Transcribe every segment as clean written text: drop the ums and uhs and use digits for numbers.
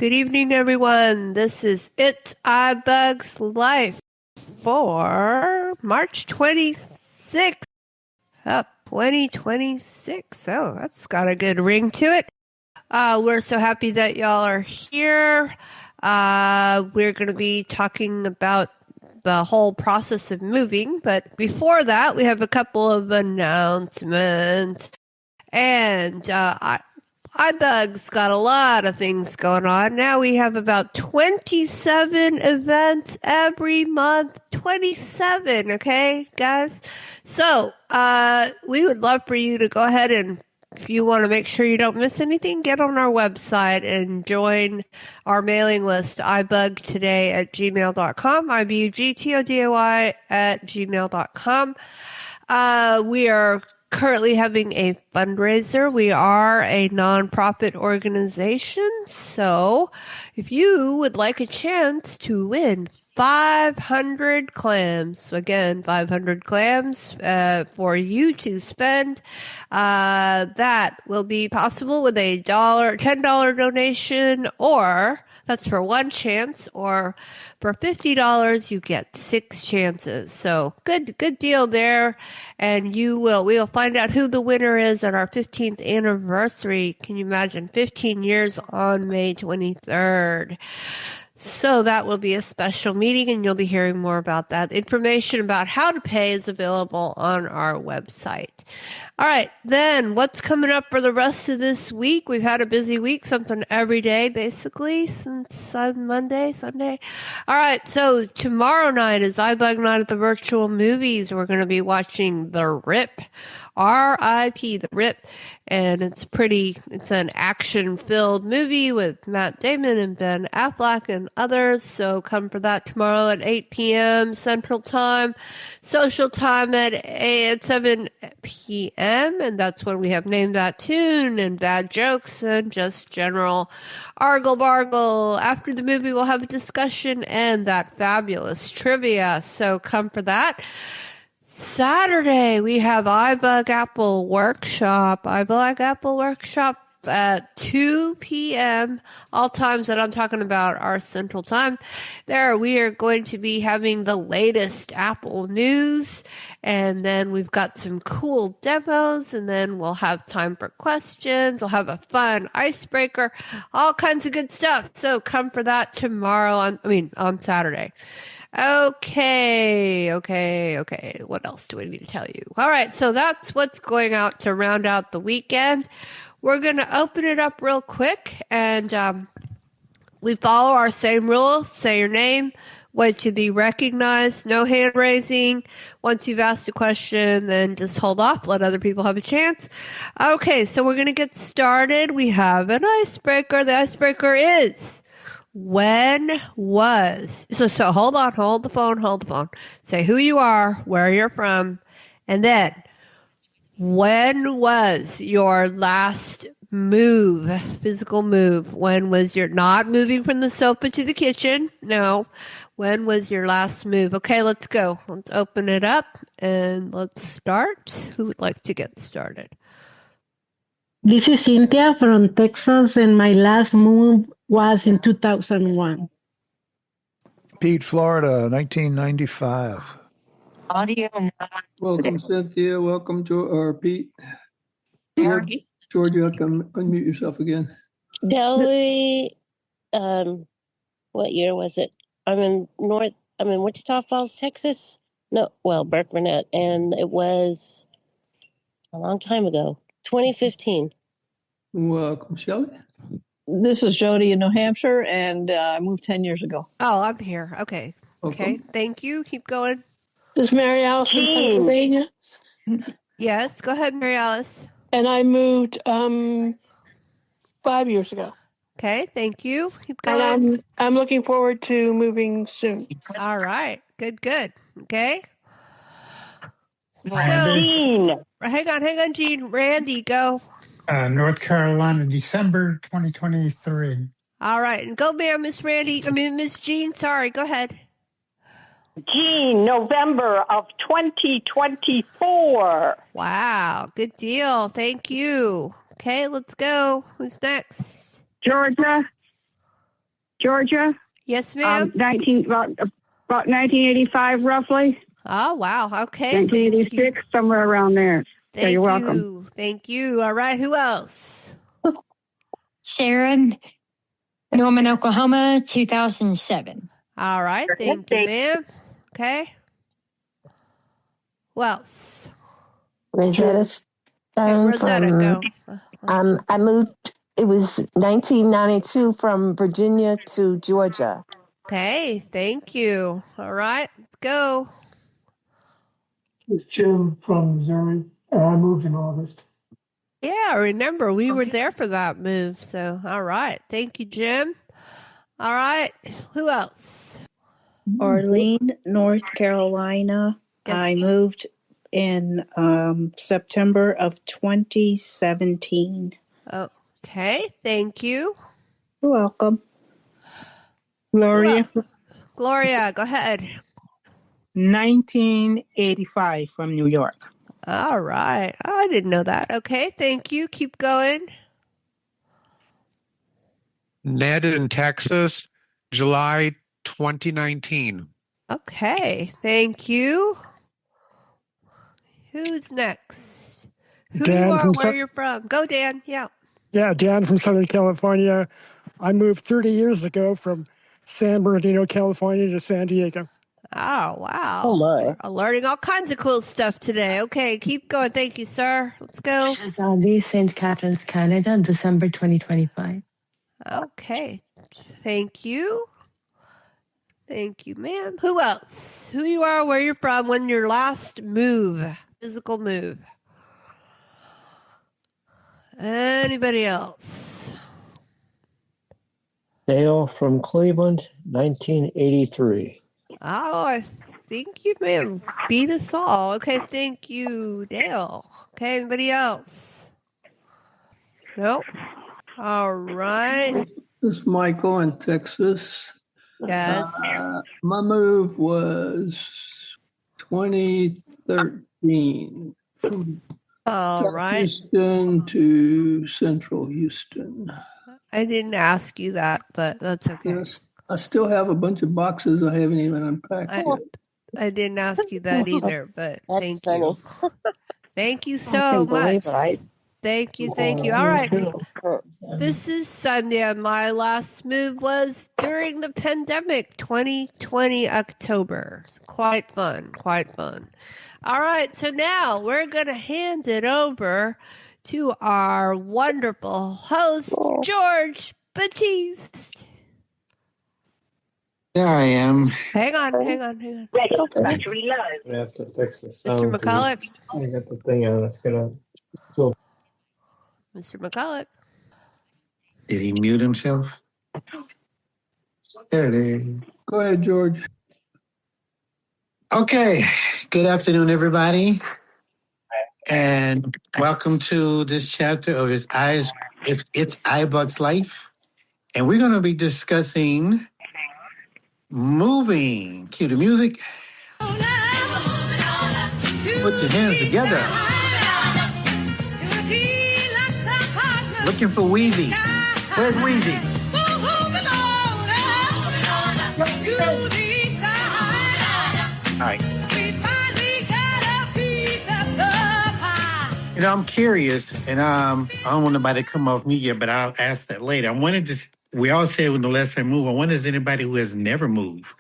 Good evening, everyone. This is It's iBUGS Life for March 26th, 2026. Oh, that's got a good ring to it. We're so happy that y'all are here. We're going to be talking about the whole process of moving, but before that, we have a couple of announcements. And iBUGS got a lot of things going on. Now we have about 27 events every month. 27, okay, guys? So, we would love for you to go ahead and, if you want to make sure you don't miss anything, get on our website and join our mailing list, ibugtoday@gmail.com, ibugtoday@gmail.com. We are currently having a fundraiser. We are a nonprofit organization, so if you would like a chance to win 500 clams, again, 500 clams for you to spend, that will be possible with a $10 donation, or that's for one chance, or for $50 you get 6 chances. So good deal there. And we'll find out who the winner is at our 15th anniversary. Can you imagine? 15 years on May 23rd. So that will be a special meeting, and you'll be hearing more about that. Information about how to pay is available on our website. All right, then what's coming up for the rest of this week? We've had a busy week, something every day, basically, since Sunday. All right, so tomorrow night is iBug Night at the Virtual Movies. We're going to be watching The Rip, R.I.P., The Rip, and it's an action-filled movie with Matt Damon and Ben Affleck and others, so come for that tomorrow at 8 p.m. Central Time, social time at 7 p.m., and that's when we have Name That Tune and Bad Jokes and just general argle-bargle. After the movie, we'll have a discussion and that fabulous trivia, so come for that. Saturday, we have iBug Apple Workshop at 2 p.m. All times that I'm talking about are Central Time. There, we are going to be having the latest Apple news, and then we've got some cool demos, and then we'll have time for questions. We'll have a fun icebreaker, all kinds of good stuff. So come for that tomorrow on Saturday. Okay. What else do we need to tell you? All right, so that's what's going out to round out the weekend. We're going to open it up real quick, and we follow our same rules. Say your name, wait to be recognized, no hand raising. Once you've asked a question, then just hold off, let other people have a chance. Okay, so we're going to get started. We have an icebreaker. The icebreaker is... So hold the phone. Say who you are, where you're from, and then when was your last move, physical move? When was your, not moving from the sofa to the kitchen? No. When was your last move? Okay, let's go. Let's open it up and let's start. Who would like to get started? This is Cynthia from Texas, and my last move was in 2001. Pete, Florida, 1995. Audio not. Welcome, Cynthia. Welcome, Pete. George, you have to unmute yourself again. Delhi, what year was it? I'm in Wichita Falls, Texas. Burke Burnett, and it was a long time ago, 2015. Welcome, Shelley. This is Jody in New Hampshire, and I moved 10 years ago. Oh, I'm here. Okay. Thank you. Keep going. This is Mary Alice from Pennsylvania. Yes, go ahead, Mary Alice. And I moved 5 years ago. Okay, thank you. Keep going. And I'm looking forward to moving soon. All right. Good. Okay. Gene. Hang on, Gene. Randy, go. North Carolina, December 2023. All right. And go, ma'am, Miss Jean. Sorry. Go ahead. Gene, November of 2024. Wow. Good deal. Thank you. Okay, let's go. Who's next? Georgia. Georgia. Yes, ma'am. 19 about 1985 roughly. Oh, wow. Okay. Thank you. 1986, somewhere around there. Thank you're you. welcome. Thank you. All right. Who else? Sharon, Norman, Oklahoma, 2007. All right. Thank you, ma'am. Okay. Who else? Rosetta Stone Rosetta, from, go. I moved, it was 1992 from Virginia to Georgia. Okay. Thank you. All right. Let's go. It's Jim from Missouri. I moved in August. Yeah, remember, we were there for that move. So, all right. Thank you, Jim. All right. Who else? Arlene, North Carolina. Yes. I moved in September of 2017. Okay. Thank you. You're welcome. Gloria, Gloria, go ahead. 1985 from New York. All right. Oh, I didn't know that. Okay. Thank you. Keep going. Ned in Texas, July 2019. Okay. Thank you. Who's next? Who Dan you are, from where you're from. Go, Dan. Yeah. Yeah, Dan from Southern California. I moved 30 years ago from San Bernardino, California to San Diego. Oh, wow. Oh, my. We're learning all kinds of cool stuff today. Okay, keep going. Thank you, sir. Let's go. Shazali, St. Catharines, Canada, December 2025. Okay. Thank you. Thank you, ma'am. Who else? Who you are, where you're from, when your last move, physical move. Anybody else? Dale from Cleveland, 1983. Oh, I think you may have beat us all. Okay, thank you, Dale. Okay, anybody else? Nope. All right. This is Michael in Texas. Yes. My move was 2013 from All right. Houston to Central Houston. I didn't ask you that, but that's okay. Yes, I still have a bunch of boxes I haven't even unpacked yet. I didn't ask you that either, but thank you. Thank you so much. Thank you. All right. This is Sunday, and my last move was during the pandemic, 2020 October. Quite fun. All right, so now we're going to hand it over to our wonderful host, George Battiste. There I am. Hang on. Ready. Battery low. I have to fix this. Mr. McCulloch. I got the thing on. It's gonna. So. Mr. McCulloch. Did he mute himself? There it is. Go ahead, George. Okay. Good afternoon, everybody. And welcome to this chapter of It's iBUGS Life. And we're going to be discussing moving. Cue the music. Put your hands together. Looking for Wheezy. Where's Wheezy? All right. You know, I'm curious, and I don't want nobody to come off me yet, but I'll ask that later. I wanted to. We all said when the last time move. I wonder is anybody who has never moved,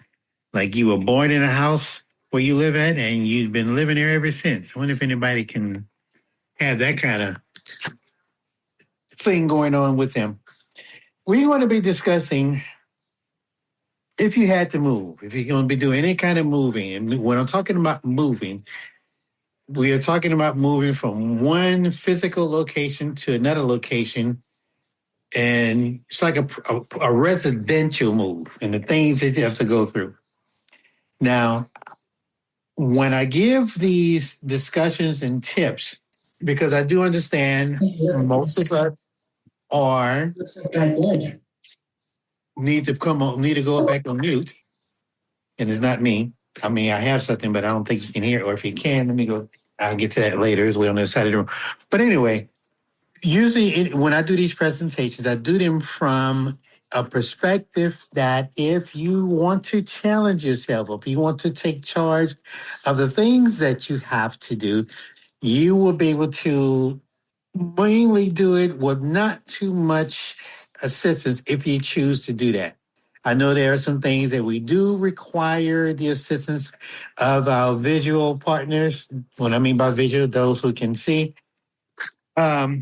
like you were born in a house where you live at, and you've been living there ever since. I wonder if anybody can have that kind of thing going on with them. We're going to be discussing if you had to move, if you're going to be doing any kind of moving. And when I'm talking about moving, we are talking about moving from one physical location to another location. And it's like a residential move and the things that you have to go through. Now, when I give these discussions and tips, because I do understand most of us need to go back on mute. And it's not me. I mean, I have something, but I don't think you can hear it. Or if you can, let me go. I'll get to that later as we're on the other side of the room. But anyway, usually when I do these presentations, I do them from a perspective that if you want to challenge yourself, if you want to take charge of the things that you have to do, you will be able to mainly do it with not too much assistance if you choose to do that. I know there are some things that we do require the assistance of our visual partners. What I mean by visual, those who can see. But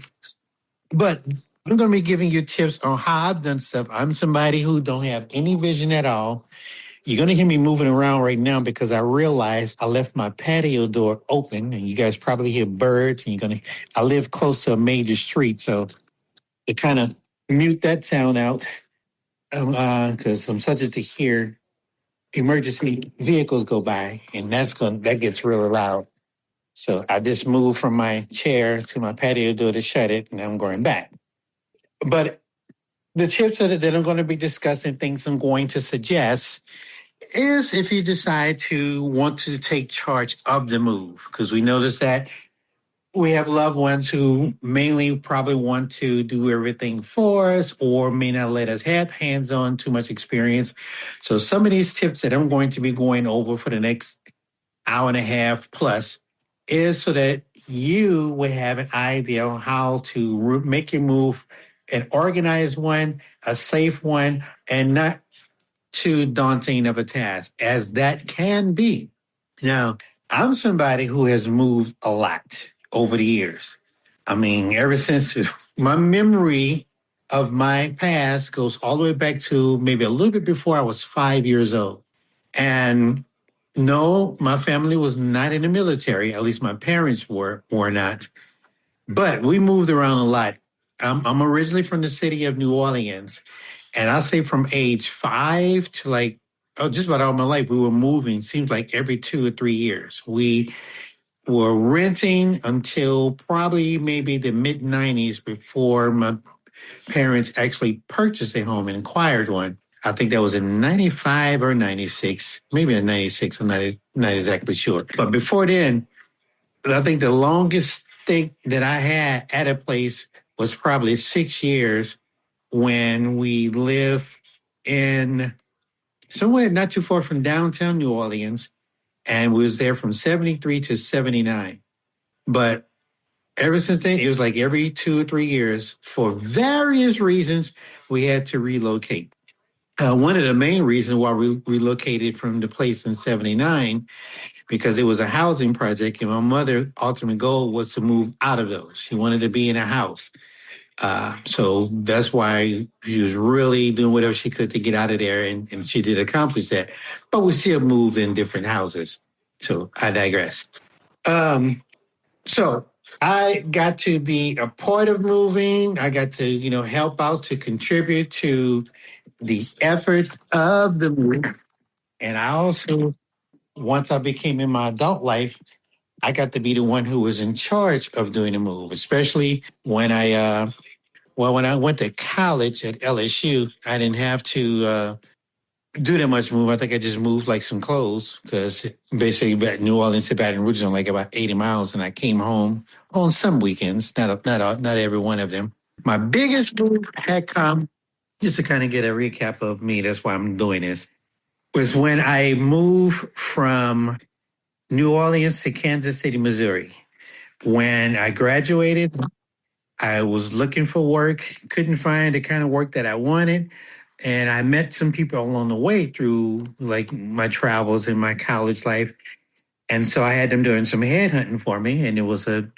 I'm going to be giving you tips on how I've done stuff. I'm somebody who don't have any vision at all. You're going to hear me moving around right now because I realized I left my patio door open, and you guys probably hear birds. And I live close to a major street, so to kind of mute that sound out, because I'm subject to hear emergency vehicles go by, and that gets really loud. So I just moved from my chair to my patio door to shut it, and I'm going back. But the tips that I'm going to be discussing, things I'm going to suggest, is if you decide to want to take charge of the move, because we notice that we have loved ones who mainly probably want to do everything for us or may not let us have hands-on too much experience. So some of these tips that I'm going to be going over for the next hour and a half plus is so that you would have an idea on how to make your move an organized one, a safe one, and not too daunting of a task as that can be. Now, I'm somebody who has moved a lot over the years. I mean, ever since my memory of my past goes all the way back to maybe a little bit before I was 5 years old. And no, my family was not in the military. At least my parents were not. But we moved around a lot. I'm originally from the city of New Orleans. And I'll say from age 5 to just about all my life, we were moving, seems like every 2 or 3 years. We were renting until probably maybe the mid 90s before my parents actually purchased a home and acquired one. I think that was in 95 or 96, maybe in 96. I'm not exactly sure. But before then, I think the longest stay that I had at a place was probably 6 years when we lived in somewhere not too far from downtown New Orleans, and we was there from 73 to 79. But ever since then, it was like every 2 or 3 years, for various reasons, we had to relocate. One of the main reasons why we relocated from the place in 79, because it was a housing project, and my mother's ultimate goal was to move out of those. She wanted to be in a house. So that's why she was really doing whatever she could to get out of there, and she did accomplish that. But we still moved in different houses. So I digress. So I got to be a part of moving. I got to, help out to contribute to the effort of the move. And I also, once I became in my adult life, I got to be the one who was in charge of doing the move, especially when when I went to college at LSU, I didn't have to do that much move. I think I just moved like some clothes because basically New Orleans to Baton Rouge is like about 80 miles, and I came home on some weekends, not every one of them. My biggest move had come, just to kind of get a recap of me, that's why I'm doing this, was when I moved from New Orleans to Kansas City, Missouri. When I graduated, I was looking for work, couldn't find the kind of work that I wanted. And I met some people along the way through like my travels in my college life. And so I had them doing some headhunting for me. And it was a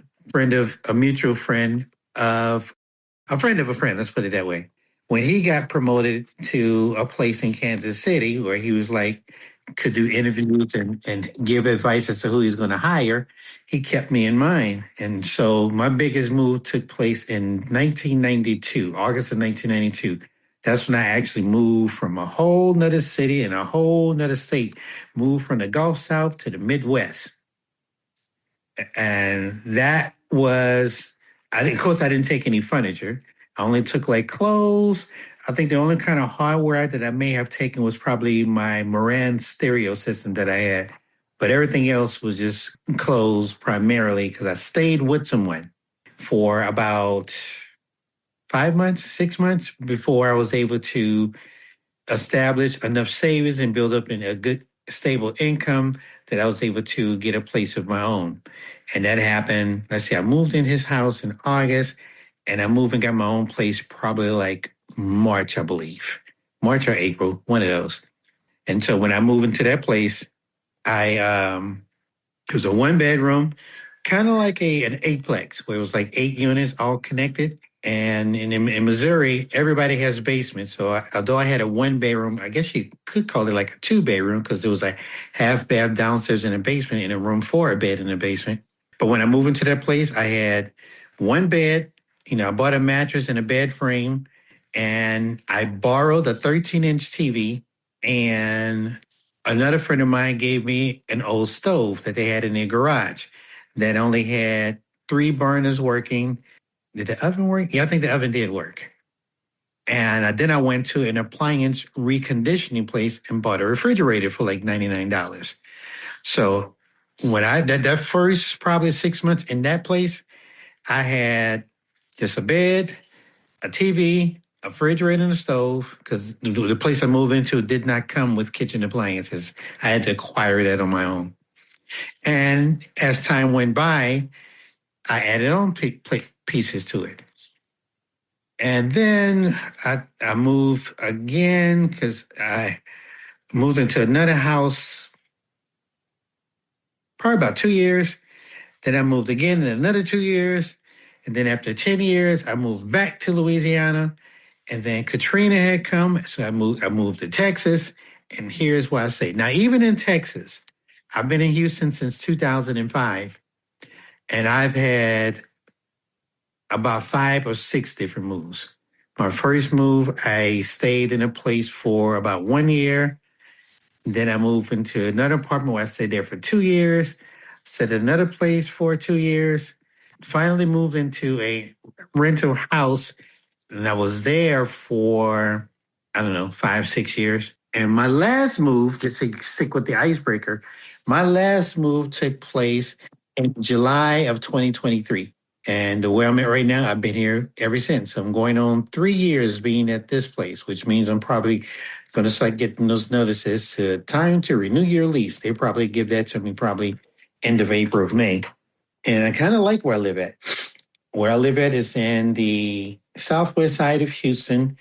mutual friend of a friend of a friend, let's put it that way. When he got promoted to a place in Kansas City where he was like, could do interviews and give advice as to who he's going to hire, he kept me in mind. And so my biggest move took place in 1992, August of 1992. That's when I actually moved from a whole nother city and a whole nother state, moved from the Gulf South to the Midwest. And that was, of course, I didn't take any furniture. I only took like clothes. I think the only kind of hardware that I may have taken was probably my Moran stereo system that I had. But everything else was just clothes primarily because I stayed with someone for about 5 months, 6 months before I was able to establish enough savings and build up in a good, stable income that I was able to get a place of my own. And that happened, let's see, I moved in his house in August, and I moved and got my own place probably like March, I believe. March or April, one of those. And so when I moved into that place, it was a 1 bedroom, kind of like an eightplex, where it was like 8 units all connected. And in Missouri, everybody has basements. So although I had a 1 bedroom, I guess you could call it like a 2 bedroom because there was a half bath downstairs in the basement and a room for a bed in the basement. But when I moved into that place, I had 1 bed. I bought a mattress and a bed frame, and I borrowed a 13-inch TV. And another friend of mine gave me an old stove that they had in their garage that only had 3 burners working. Did the oven work? Yeah, I think the oven did work. And then I went to an appliance reconditioning place and bought a refrigerator for like $99. So when that first probably 6 months in that place, I had just a bed, a TV, a refrigerator, and a stove, because the place I moved into did not come with kitchen appliances. I had to acquire that on my own. And as time went by, I added on pieces to it. And then I moved again because I moved into another house probably about 2 years. Then I moved again in another 2 years. And then after 10 years, I moved back to Louisiana. And then Katrina had come. So I moved to Texas. And here's why I say, now, even in Texas, I've been in Houston since 2005. And I've had about 5 or 6 different moves. My first move, I stayed in a place for about 1 year. Then I moved into another apartment where I stayed there for 2 years, stayed in another place for 2 years, finally moved into a rental house. And I was there for, I don't know, 5, 6 years. And my last move, just to stick with the icebreaker, my last move took place in July of 2023. And where I'm at right now, I've been here ever since. I'm going on 3 years being at this place, which means I'm probably going to start getting those notices. Time to renew your lease. They probably give that to me probably end of April of May. And I kind of like where I live at. Where I live at is in the southwest side of Houston.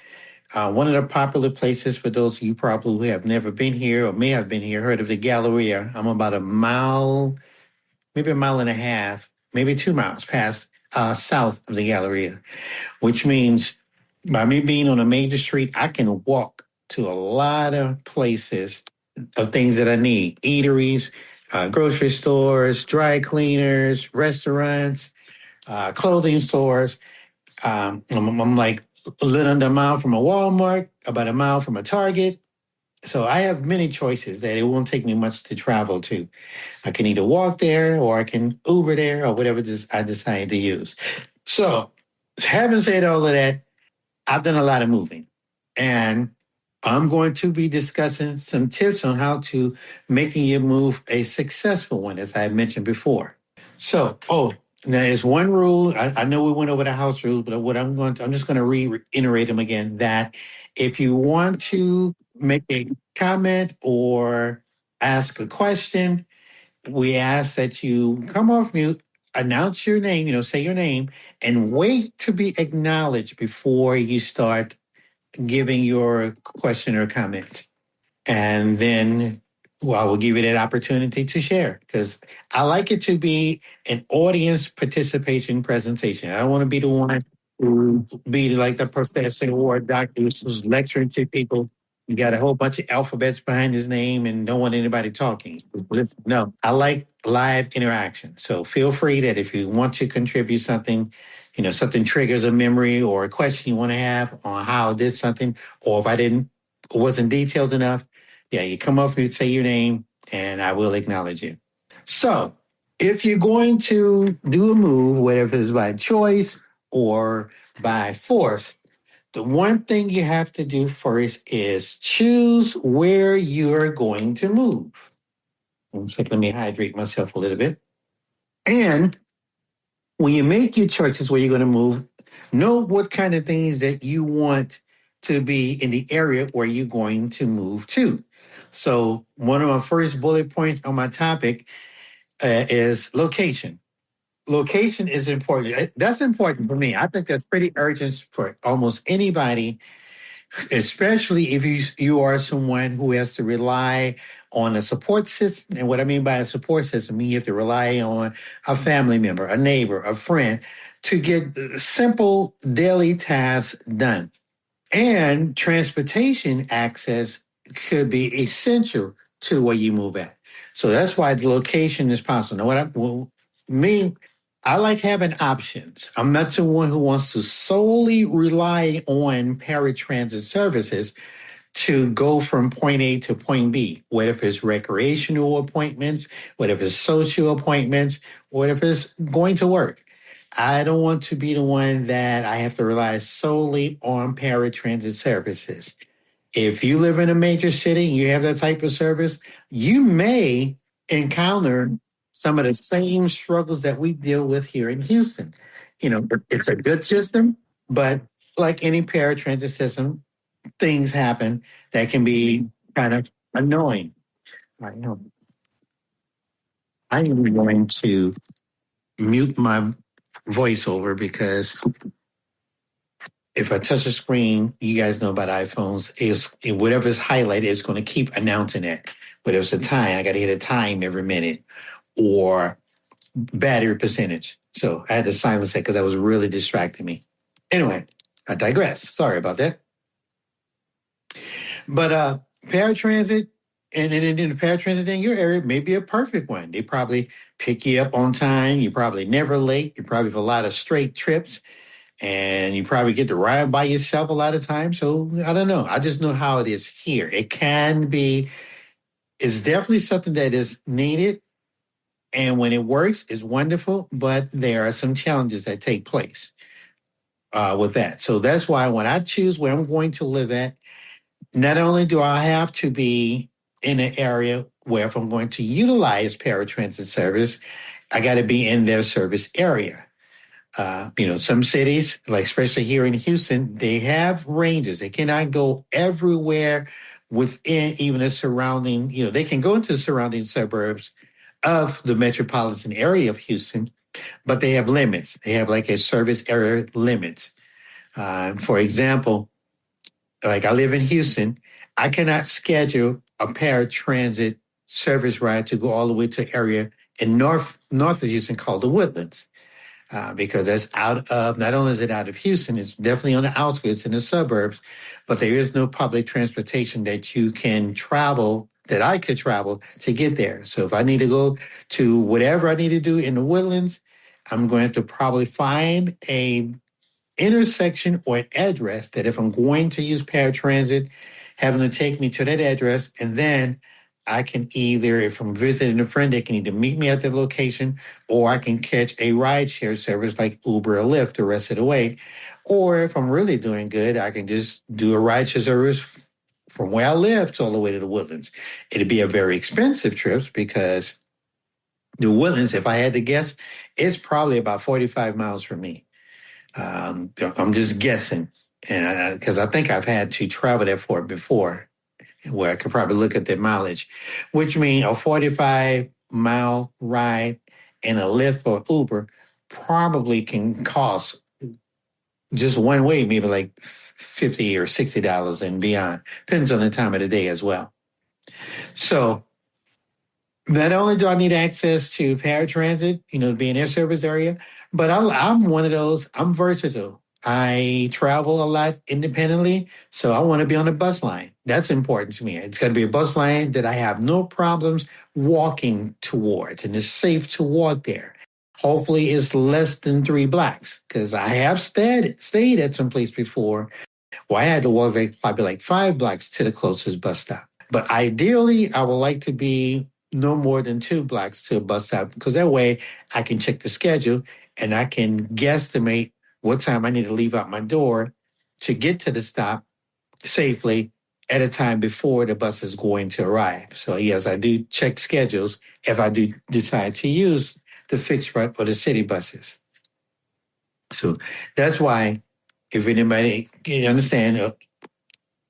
One of the popular places for those of you probably who have never been here or may have been here, heard of the Galleria. I'm about a mile, maybe a mile and a half, maybe 2 miles past south of the Galleria, which means by me being on a major street, I can walk to a lot of places of things that I need: eateries, grocery stores, dry cleaners, restaurants, clothing stores. I'm like a little under a mile from a Walmart, about a mile from a Target. So I have many choices that it won't take me much to travel to. I can either walk there or I can Uber there or whatever I decide to use. So having said all of that, I've done a lot of moving, and I'm going to be discussing some tips on how to making your move a successful one, as I mentioned before. So, now there's one rule. I know we went over the house rules, but I'm just going to reiterate them again. That if you want to make a comment or ask a question, we ask that you come off mute, announce your name, say your name, and wait to be acknowledged before you start giving your question or comment. And then I will give you that opportunity to share, because I like it to be an audience participation presentation. I don't want to be the one who be like the professor or doctor who's lecturing to people. You got a whole bunch of alphabets behind his name and don't want anybody talking. No, I like live interaction. So feel free that if you want to contribute something, something triggers a memory or a question you want to have on how I did something, or if I wasn't detailed enough, yeah, you come up, you say your name, and I will acknowledge you. So if you're going to do a move, whether it's by choice or by force, the one thing you have to do first is choose where you're going to move. Let me hydrate myself a little bit. And when you make your choices where you're going to move, know what kind of things that you want to be in the area where you're going to move to. So one of my first bullet points on my topic is location. Location is important. That's important for me. I think that's pretty urgent for almost anybody, especially if you are someone who has to rely on a support system. And what I mean by a support system, you have to rely on a family member, a neighbor, a friend to get simple daily tasks done. And transportation access could be essential to where you move at. So that's why the location is possible. Now, I like having options. I'm not someone who wants to solely rely on paratransit services to go from point A to point B. What if it's recreational appointments? What if it's social appointments? What if it's going to work? I don't want to be the one that I have to rely solely on paratransit services. If you live in a major city and you have that type of service, you may encounter some of the same struggles that we deal with here in Houston. It's a good system, but like any paratransit system, things happen that can be kind of annoying. I know. I'm going to mute my voiceover because if I touch a screen, you guys know about iPhones, whatever's highlighted is going to keep announcing it. But if it's a time, I got to hit a time every minute or battery percentage. So I had to silence it because that was really distracting me. Anyway, I digress. Sorry about that. But paratransit and in the paratransit in your area may be a perfect one. They probably pick you up on time. You're probably never late. You probably have a lot of straight trips. And you probably get to ride by yourself a lot of times. So I don't know. I just know how it is here. It's definitely something that is needed. And when it works, it's wonderful. But there are some challenges that take place with that. So that's why when I choose where I'm going to live at, not only do I have to be in an area where if I'm going to utilize paratransit service, I got to be in their service area. Some cities, like especially here in Houston, they have ranges. They cannot go everywhere within even the surrounding, they can go into the surrounding suburbs of the metropolitan area of Houston, but they have limits. They have like a service area limit. For example, like I live in Houston, I cannot schedule a paratransit service ride to go all the way to an area in north of Houston called the Woodlands. Because that's not only is it out of Houston, it's definitely on the outskirts in the suburbs, but there is no public transportation that you can travel, that I could travel to get there. So if I need to go to whatever I need to do in the Woodlands, I'm going to probably find a intersection or an address that if I'm going to use paratransit, having to take me to that address, and then I can either, if I'm visiting a friend, they can either meet me at the location, or I can catch a rideshare service like Uber or Lyft the rest of the way. Or if I'm really doing good, I can just do a rideshare service from where I live to all the way to the Woodlands. It'd be a very expensive trip because the Woodlands, if I had to guess, it's probably about 45 miles from me. I'm just guessing, and because I think I've had to travel that far before, where I could probably look at the mileage, which means a 45-mile ride in a Lyft or Uber probably can cost just one way, maybe like $50 or $60 and beyond. Depends on the time of the day as well. So not only do I need access to paratransit, to be in their service area, but I'm one of those, I'm versatile. I travel a lot independently, so I want to be on a bus line. That's important to me. It's got to be a bus line that I have no problems walking towards, and it's safe to walk there. Hopefully, it's less than 3 blocks, because I have stayed at some place before where I had to walk probably like 5 blocks to the closest bus stop. But ideally, I would like to be no more than 2 blocks to a bus stop, because that way I can check the schedule and I can guesstimate what time I need to leave out my door to get to the stop safely at a time before the bus is going to arrive. So yes, I do check schedules if I do decide to use the fixed route or the city buses. So that's why, if anybody can understand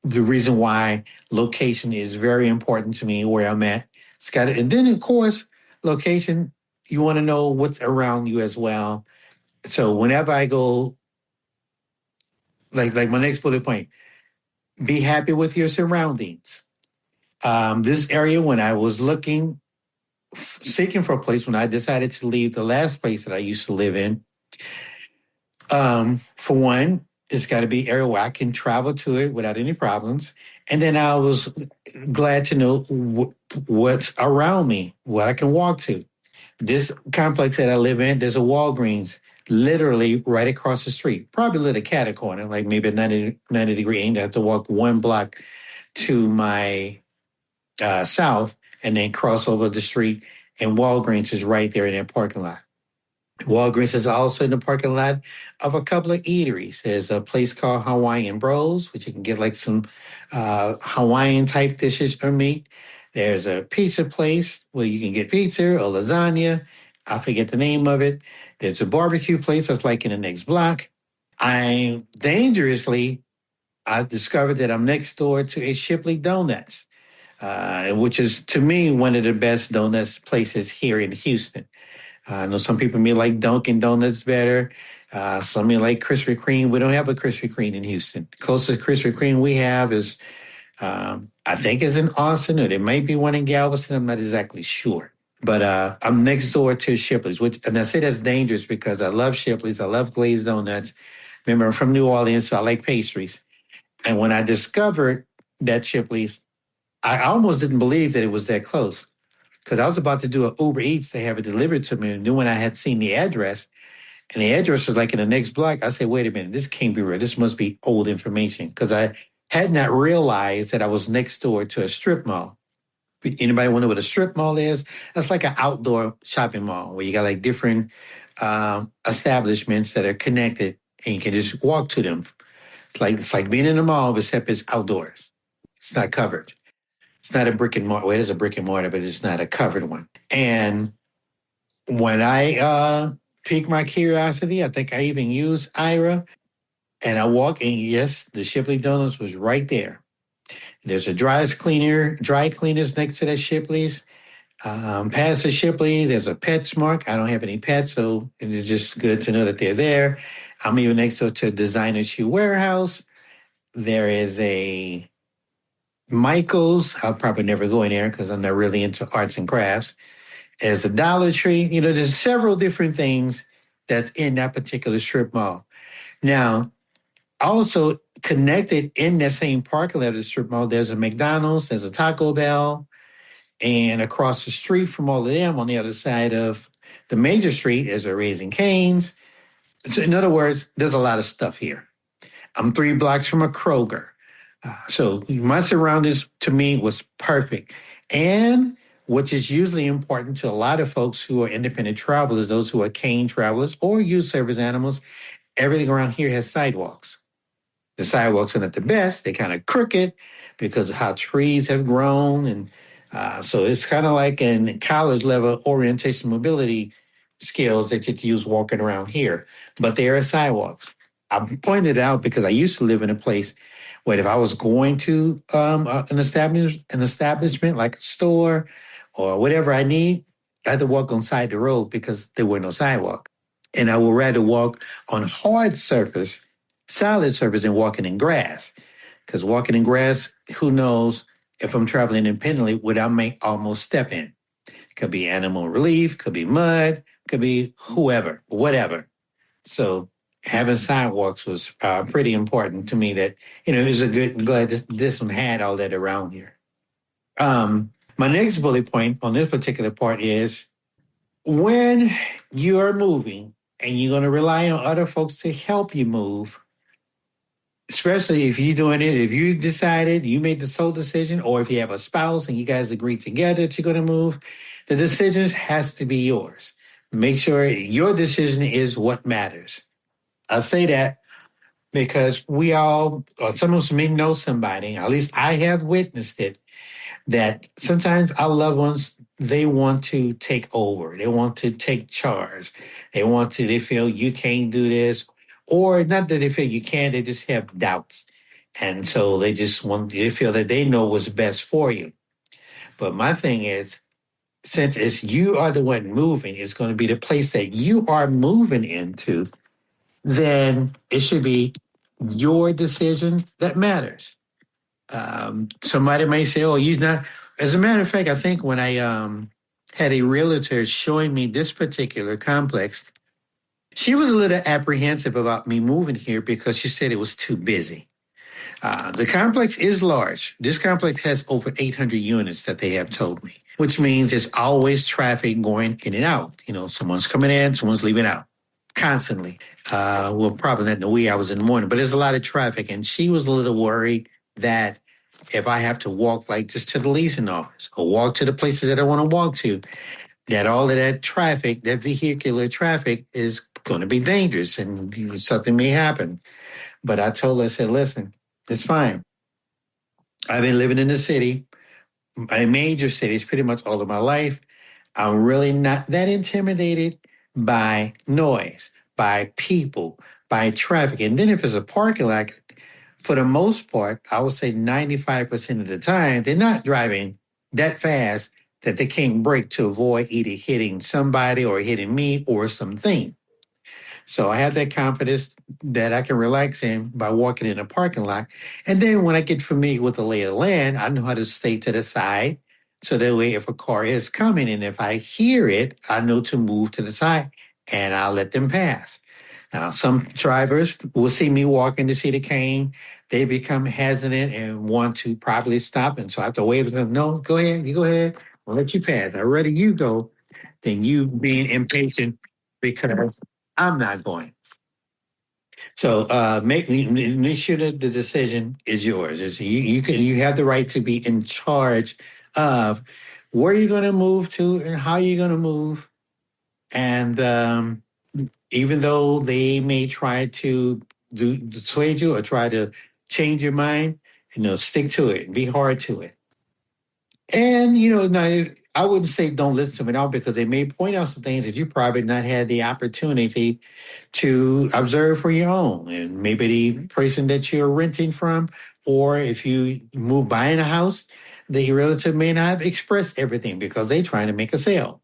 the reason why location is very important to me where I'm at. It's got and then of course, location, you want to know what's around you as well. So whenever I go, like my next bullet point, be happy with your surroundings. This area, when I was seeking for a place, when I decided to leave the last place that I used to live in, for one, it's got to be an area where I can travel to it without any problems. And then I was glad to know what's around me, what I can walk to. This complex that I live in, there's a Walgreens literally right across the street, probably a little cat corner, like maybe a 90-degree angle. I have to walk one block to my south and then cross over the street, and Walgreens is right there in that parking lot. Walgreens is also in the parking lot of a couple of eateries. There's a place called Hawaiian Bros, which you can get like some Hawaiian type dishes or meat. There's a pizza place where you can get pizza or lasagna. I forget the name of it. There's a barbecue place that's like in the next block. I discovered that I'm next door to a Shipley Donuts, which is to me one of the best donuts places here in Houston. I know some people may like Dunkin' Donuts better. Some may like Krispy Kreme. We don't have a Krispy Kreme in Houston. Closest Krispy Kreme we have is, I think, is in Austin, or there might be one in Galveston. I'm not exactly sure. But I'm next door to Shipley's, and I say that's dangerous because I love Shipley's. I love glazed donuts. Remember, I'm from New Orleans, so I like pastries. And when I discovered that Shipley's, I almost didn't believe that it was that close, because I was about to do an Uber Eats to have it delivered to me. And then when I had seen the address, and the address was like in the next block, I said, wait a minute, this can't be real. This must be old information, because I had not realized that I was next door to a strip mall. Anybody wonder what a strip mall is? That's like an outdoor shopping mall where you got like different establishments that are connected, and you can just walk to them. It's like being in a mall, except it's outdoors. It's not covered. It's not a brick and mortar. Well, it is a brick and mortar, but it's not a covered one. And when I piqued my curiosity, I think I even used Ira, and I walked, and yes, the Shipley Donuts was right there. There's a dry cleaners next to that Shipley's. Past the Shipley's, there's a PetSmart. I don't have any pets, so it is just good to know that they're there. I'm even next door to a designer shoe warehouse. There is a Michael's. I'll probably never go in there because I'm not really into arts and crafts. There's a Dollar Tree. There's several different things that's in that particular strip mall. Now, also connected in that same parking lot of the strip mall, there's a McDonald's, there's a Taco Bell, and across the street from all of them on the other side of the major street is a Raising Cane's. So in other words, there's a lot of stuff here. I'm 3 blocks from a Kroger. So my surroundings to me was perfect. And which is usually important to a lot of folks who are independent travelers, those who are cane travelers or use service animals, everything around here has sidewalks. The sidewalks are not the best. They're kind of crooked because of how trees have grown. And so it's kind of like in college level orientation mobility skills that you can use walking around here. But there are sidewalks. I pointed it out because I used to live in a place where if I was going to an establishment like a store or whatever I need, I had to walk on side the road because there were no sidewalk. And I would rather walk on hard surface, solid surface, than walking in grass. Because walking in grass, who knows if I'm traveling independently, what I may almost step in. Could be animal relief, could be mud, could be whoever, whatever. So having sidewalks was pretty important to me. That it was glad this one had all that around here. My next bullet point on this particular part is when you are moving and you're going to rely on other folks to help you move, especially if you're doing it, if you decided, you made the sole decision, or if you have a spouse and you guys agree together that you're going to move, the decision has to be yours. Make sure your decision is what matters. I say that because we all, or some of us may know somebody, at least I have witnessed it, that sometimes our loved ones, they want to take over. They want to take charge. They feel you can't do this. or not that they feel you can, they just have doubts. And so they feel that they know what's best for you. But my thing is, since it's you are the one moving, it's going to be the place that you are moving into, then it should be your decision that matters. Somebody may say, "Oh, you're not." As a matter of fact, I think when I had a realtor showing me this particular complex, she was a little apprehensive about me moving here because she said it was too busy. The complex is large. This complex has over 800 units that they have told me, which means there's always traffic going in and out. You know, someone's coming in, someone's leaving out constantly. Well, probably not in the wee hours in the morning, but there's a lot of traffic. And she was a little worried that if I have to walk like just to the leasing office or walk to the places that I want to walk to, that all of that traffic, that vehicular traffic is going to be dangerous and something may happen. But I told her, I said, listen, it's fine. I've been living in the city, major cities, pretty much all of my life. I'm really not that intimidated by noise, by people, by traffic. And then if it's a parking lot, for the most part, I would say 95% of the time, they're not driving that fast that they can't brake to avoid either hitting somebody or hitting me or something. So I have that confidence that I can relax in by walking in a parking lot. And then when I get familiar with the lay of the land, I know how to stay to the side. So that way, if a car is coming and if I hear it, I know to move to the side and I'll let them pass. Now, some drivers will see me walking to see the cane. They become hesitant and want to probably stop. And so I have to wave at them. No, go ahead. You go ahead. I'll let you pass. I'd rather you go than you being impatient because I'm not going. So make sure that the decision is yours. You have the right to be in charge of where you're going to move to and how you're going to move. And even though they may try to dissuade you or try to change your mind, stick to it and be hard to it. And now I wouldn't say don't listen to them at all because they may point out some things that you probably not had the opportunity to observe for your own. And maybe the person that you're renting from, or if you move buying a house, the relative may not have expressed everything because they're trying to make a sale.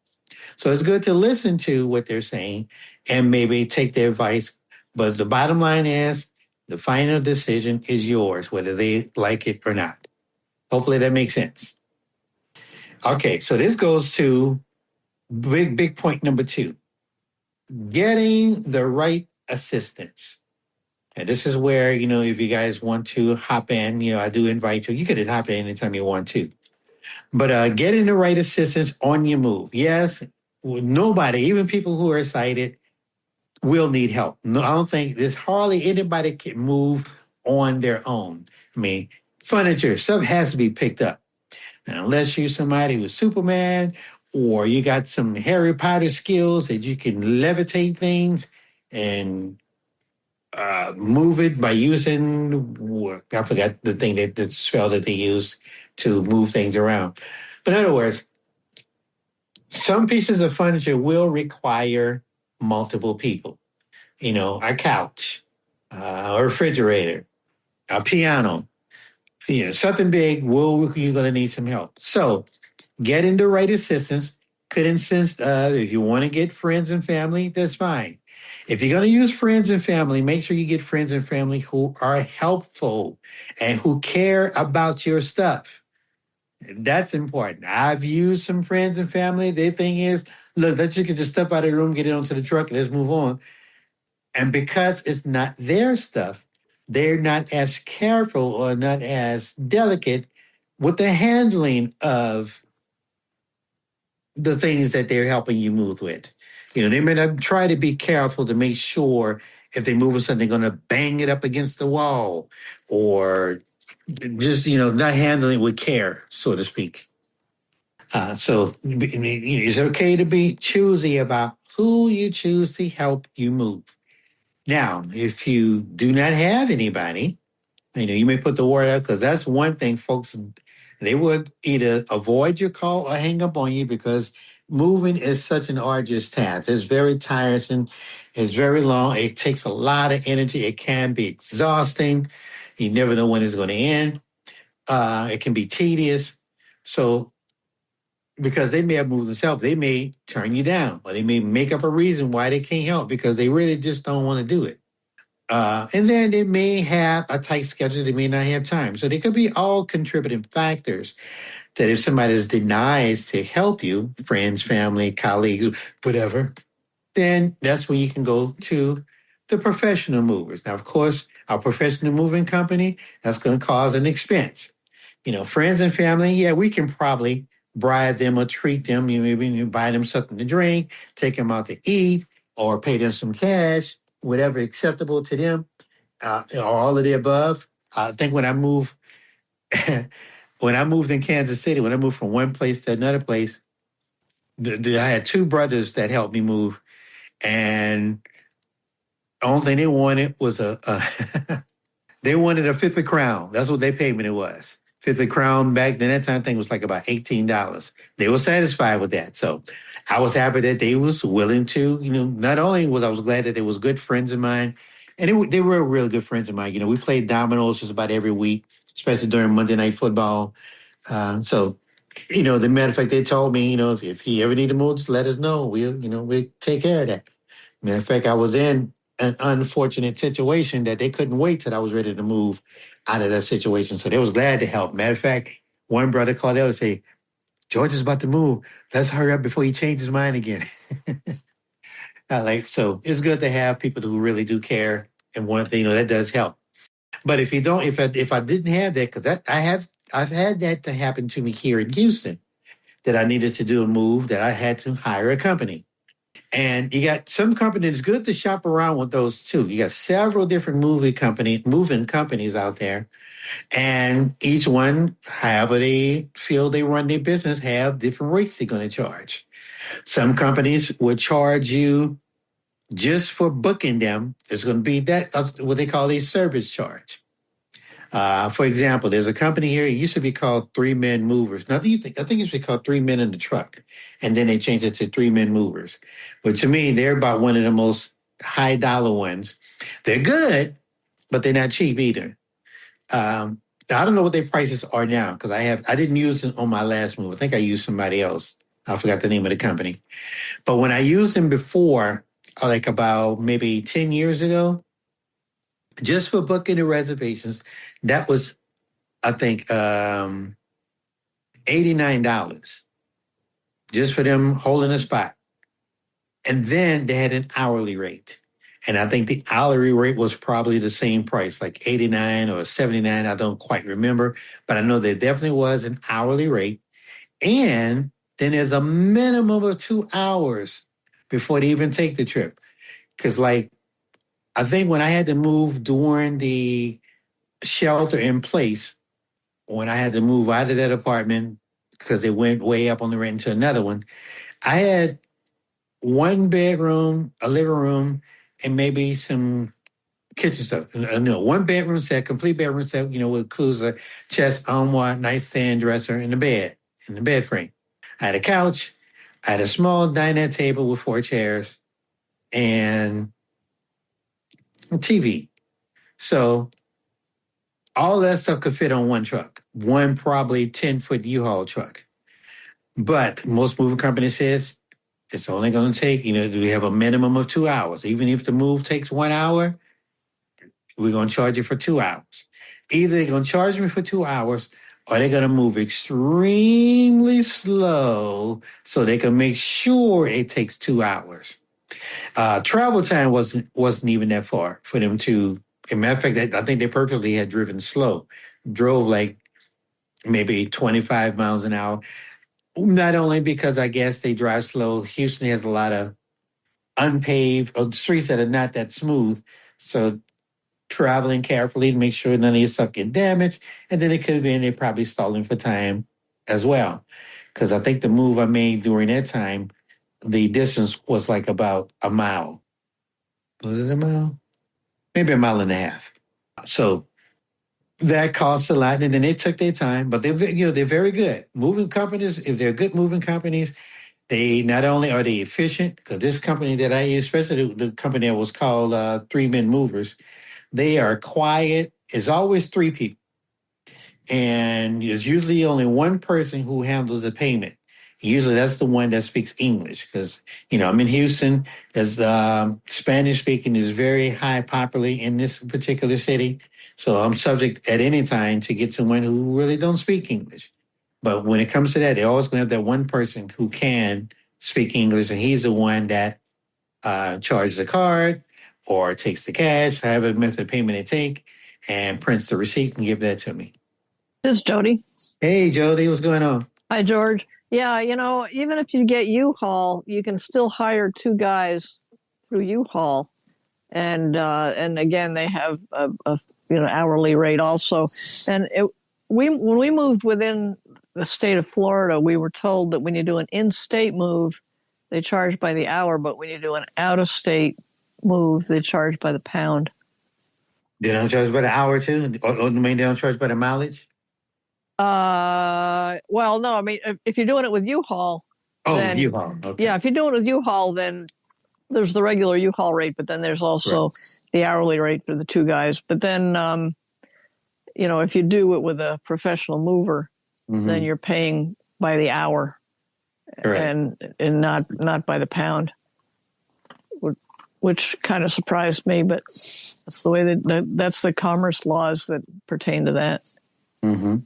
So it's good to listen to what they're saying and maybe take their advice. But the bottom line is the final decision is yours, whether they like it or not. Hopefully that makes sense. Okay, so this goes to big point number 2. Getting the right assistance. And this is where, if you guys want to hop in, I do invite you. You can hop in anytime you want to. But getting the right assistance on your move. Yes, nobody, even people who are sighted, will need help. No, I don't think there's hardly anybody can move on their own. I mean, furniture, stuff has to be picked up. Now, unless you're somebody who's Superman or you got some Harry Potter skills that you can levitate things and move it by using, I forgot the thing the spell that they use to move things around. But in other words, some pieces of furniture will require multiple people. A couch, a refrigerator, a piano, something big, you're going to need some help. So getting the right assistance could insist if you want to get friends and family, that's fine. If you're going to use friends and family, make sure you get friends and family who are helpful and who care about your stuff. That's important. I've used some friends and family. Their thing is, look, let's just get the stuff out of the room, get it onto the truck, and let's move on. And because it's not their stuff, they're not as careful or not as delicate with the handling of the things that they're helping you move with. They may not try to be careful to make sure if they move with something, they're going to bang it up against the wall or just, not handling it with care, so to speak. So it's okay to be choosy about who you choose to help you move. Now, if you do not have anybody, you may put the word out because that's one thing, folks. They would either avoid your call or hang up on you because moving is such an arduous task. It's very tiresome. It's very long. It takes a lot of energy. It can be exhausting. You never know when it's going to end. It can be tedious. So, because they may have moved themselves, they may turn you down, or they may make up a reason why they can't help because they really just don't want to do it. And then they may have a tight schedule. They may not have time. So they could be all contributing factors that if somebody denies to help you, friends, family, colleagues, whatever, then that's when you can go to the professional movers. Now, of course, our professional moving company, that's going to cause an expense. Friends and family, yeah, we can probably bribe them or treat them. Maybe you buy them something to drink, take them out to eat, or pay them some cash, whatever acceptable to them, or all of the above. I think when I moved in Kansas City, when I moved from one place to another place, I had two brothers that helped me move, and the only thing they wanted was they wanted a fifth of crown. That's what they paid me. It was fifth of crown back then. That time thing was like about $18. They were satisfied with that, so I was happy that they was willing to. Not only was I was glad that they was good friends of mine, and they were real good friends of mine. We played dominoes just about every week, especially during Monday Night Football. So, the matter of fact, they told me, if he ever need to move, just let us know. We'll take care of that. Matter of fact, I was in an unfortunate situation that they couldn't wait till I was ready to move out of that situation. So they was glad to help. Matter of fact, one brother called out and say, George is about to move. Let's hurry up before he changes his mind again. So it's good to have people who really do care and want, that does help. But if you don't, if I didn't have that, because I've had that to happen to me here in Houston, that I needed to do a move, that I had to hire a company. And you got some companies, it's good to shop around with those too. You got several different moving companies out there. And each one, however they feel they run their business, have different rates they're going to charge. Some companies will charge you just for booking them. It's going to be what they call a service charge. For example, there's a company here. It used to be called Three Men Movers. Now, I think it used to be called Three Men in the Truck, and then they changed it to Three Men Movers. But to me, they're about one of the most high dollar ones. They're good, but they're not cheap either. I don't know what their prices are now because I didn't use them on my last move. I think I used somebody else. I forgot the name of the company. But when I used them before, like about maybe 10 years ago, just for booking the reservations, that was, I think, $89 just for them holding a spot. And then they had an hourly rate. And I think the hourly rate was probably the same price, like 89 or 79. I don't quite remember, but I know there definitely was an hourly rate. And then there's a minimum of 2 hours before they even take the trip. Because, I think when I had to move during the shelter in place, when I had to move out of that apartment because they went way up on the rent into another one, I had one bedroom, a living room, and maybe some kitchen stuff. No, one bedroom set, complete bedroom set, with includes a chest, armoire, nightstand, dresser, and the bed frame. I had a couch. I had a small dinette table with 4 chairs and a TV. So all that stuff could fit on one truck, one probably 10-foot U-Haul truck. But most moving companies says it's only going to take, we have a minimum of 2 hours. Even if the move takes 1 hour, we're going to charge you for 2 hours. Either they're going to charge me for 2 hours or they're going to move extremely slow so they can make sure it takes 2 hours. Travel time wasn't even that far for them to, as a matter of fact, I think they purposely had driven slow, drove like maybe 25 miles an hour. Not only because I guess they drive slow, Houston has a lot of unpaved streets that are not that smooth. So traveling carefully to make sure none of your stuff get damaged. And then it could be they're probably stalling for time as well. Because I think the move I made during that time, the distance was like about a mile. Was it a mile? Maybe a mile and a half. So that costs a lot. And then they took their time, but they're very good. Moving companies, if they're good moving companies, They not only are they efficient, because this company that I use, especially the company that was called 3 Men Movers, they are quiet. It's always 3 people. And there's usually only one person who handles the payment. Usually that's the one that speaks English because, I'm in Houston. As Spanish speaking is very high popular in this particular city. So I'm subject at any time to get someone who really don't speak English. But when it comes to that, they're always going to have that one person who can speak English, and he's the one that charges the card or takes the cash, however method of payment they take, and prints the receipt and give that to me. This is Jody. Hey, Jody, what's going on? Hi, George. Yeah, even if you get U-Haul, you can still hire 2 guys through U-Haul, and again, they have a hourly rate also. And when we moved within the state of Florida, we were told that when you do an in-state move, they charge by the hour, but when you do an out-of-state move, they charge by the pound. They don't charge by the hour too? Or they don't charge by the mileage? Well, no, I mean, if you're doing it with U-Haul. Then, U-Haul, okay. Yeah, if you're doing it with U-Haul, then there's the regular U-Haul rate, but then there's also the hourly rate for the 2 guys. But then, if you do it with a professional mover, then you're paying by the hour and not by the pound, which kind of surprised me, but that's the way that's the commerce laws that pertain to that. Mm-hmm.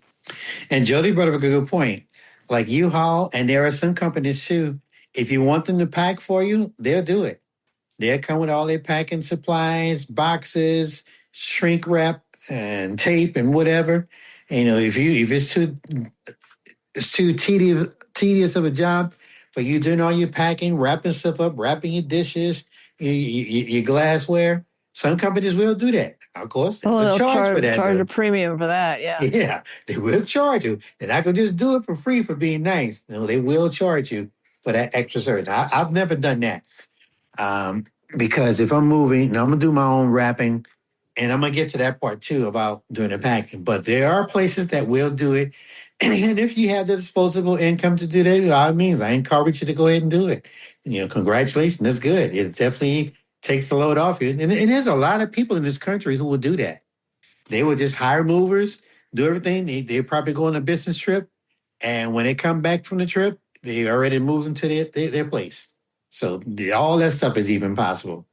And Jody brought up a good point. Like U-Haul, and there are some companies too, if you want them to pack for you, they'll do it. They'll come with all their packing supplies, boxes, shrink wrap, and tape and whatever. And, if it's too tedious of a job for you doing all your packing, wrapping stuff up, wrapping your dishes, your glassware, some companies will do that. Of course, there's a charge for that. Charge a premium for that, yeah. Yeah, they will charge you. They're not going to just do it for free for being nice. No, they will charge you for that extra service. I've never done that because if I'm moving, I'm going to do my own wrapping, and I'm going to get to that part too about doing the packing. But there are places that will do it. And if you have the disposable income to do that, by all means, I encourage you to go ahead and do it. Congratulations. That's good. It definitely takes the load off you. And there's a lot of people in this country who will do that. They will just hire movers, do everything. They probably go on a business trip. And when they come back from the trip, they already moved into their place. So all that stuff is even possible.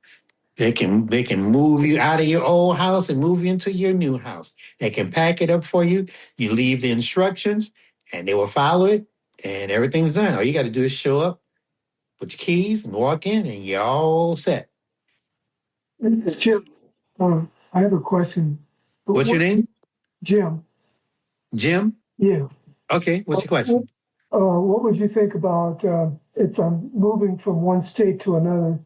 They can move you out of your old house and move you into your new house. They can pack it up for you. You leave the instructions, and they will follow it, and everything's done. All you got to do is show up, put your keys, and walk in, and you're all set. This is Jim. I have a question. What's your name? Jim. Jim? Yeah. Okay. What's your question? What would you think about if I'm moving from one state to another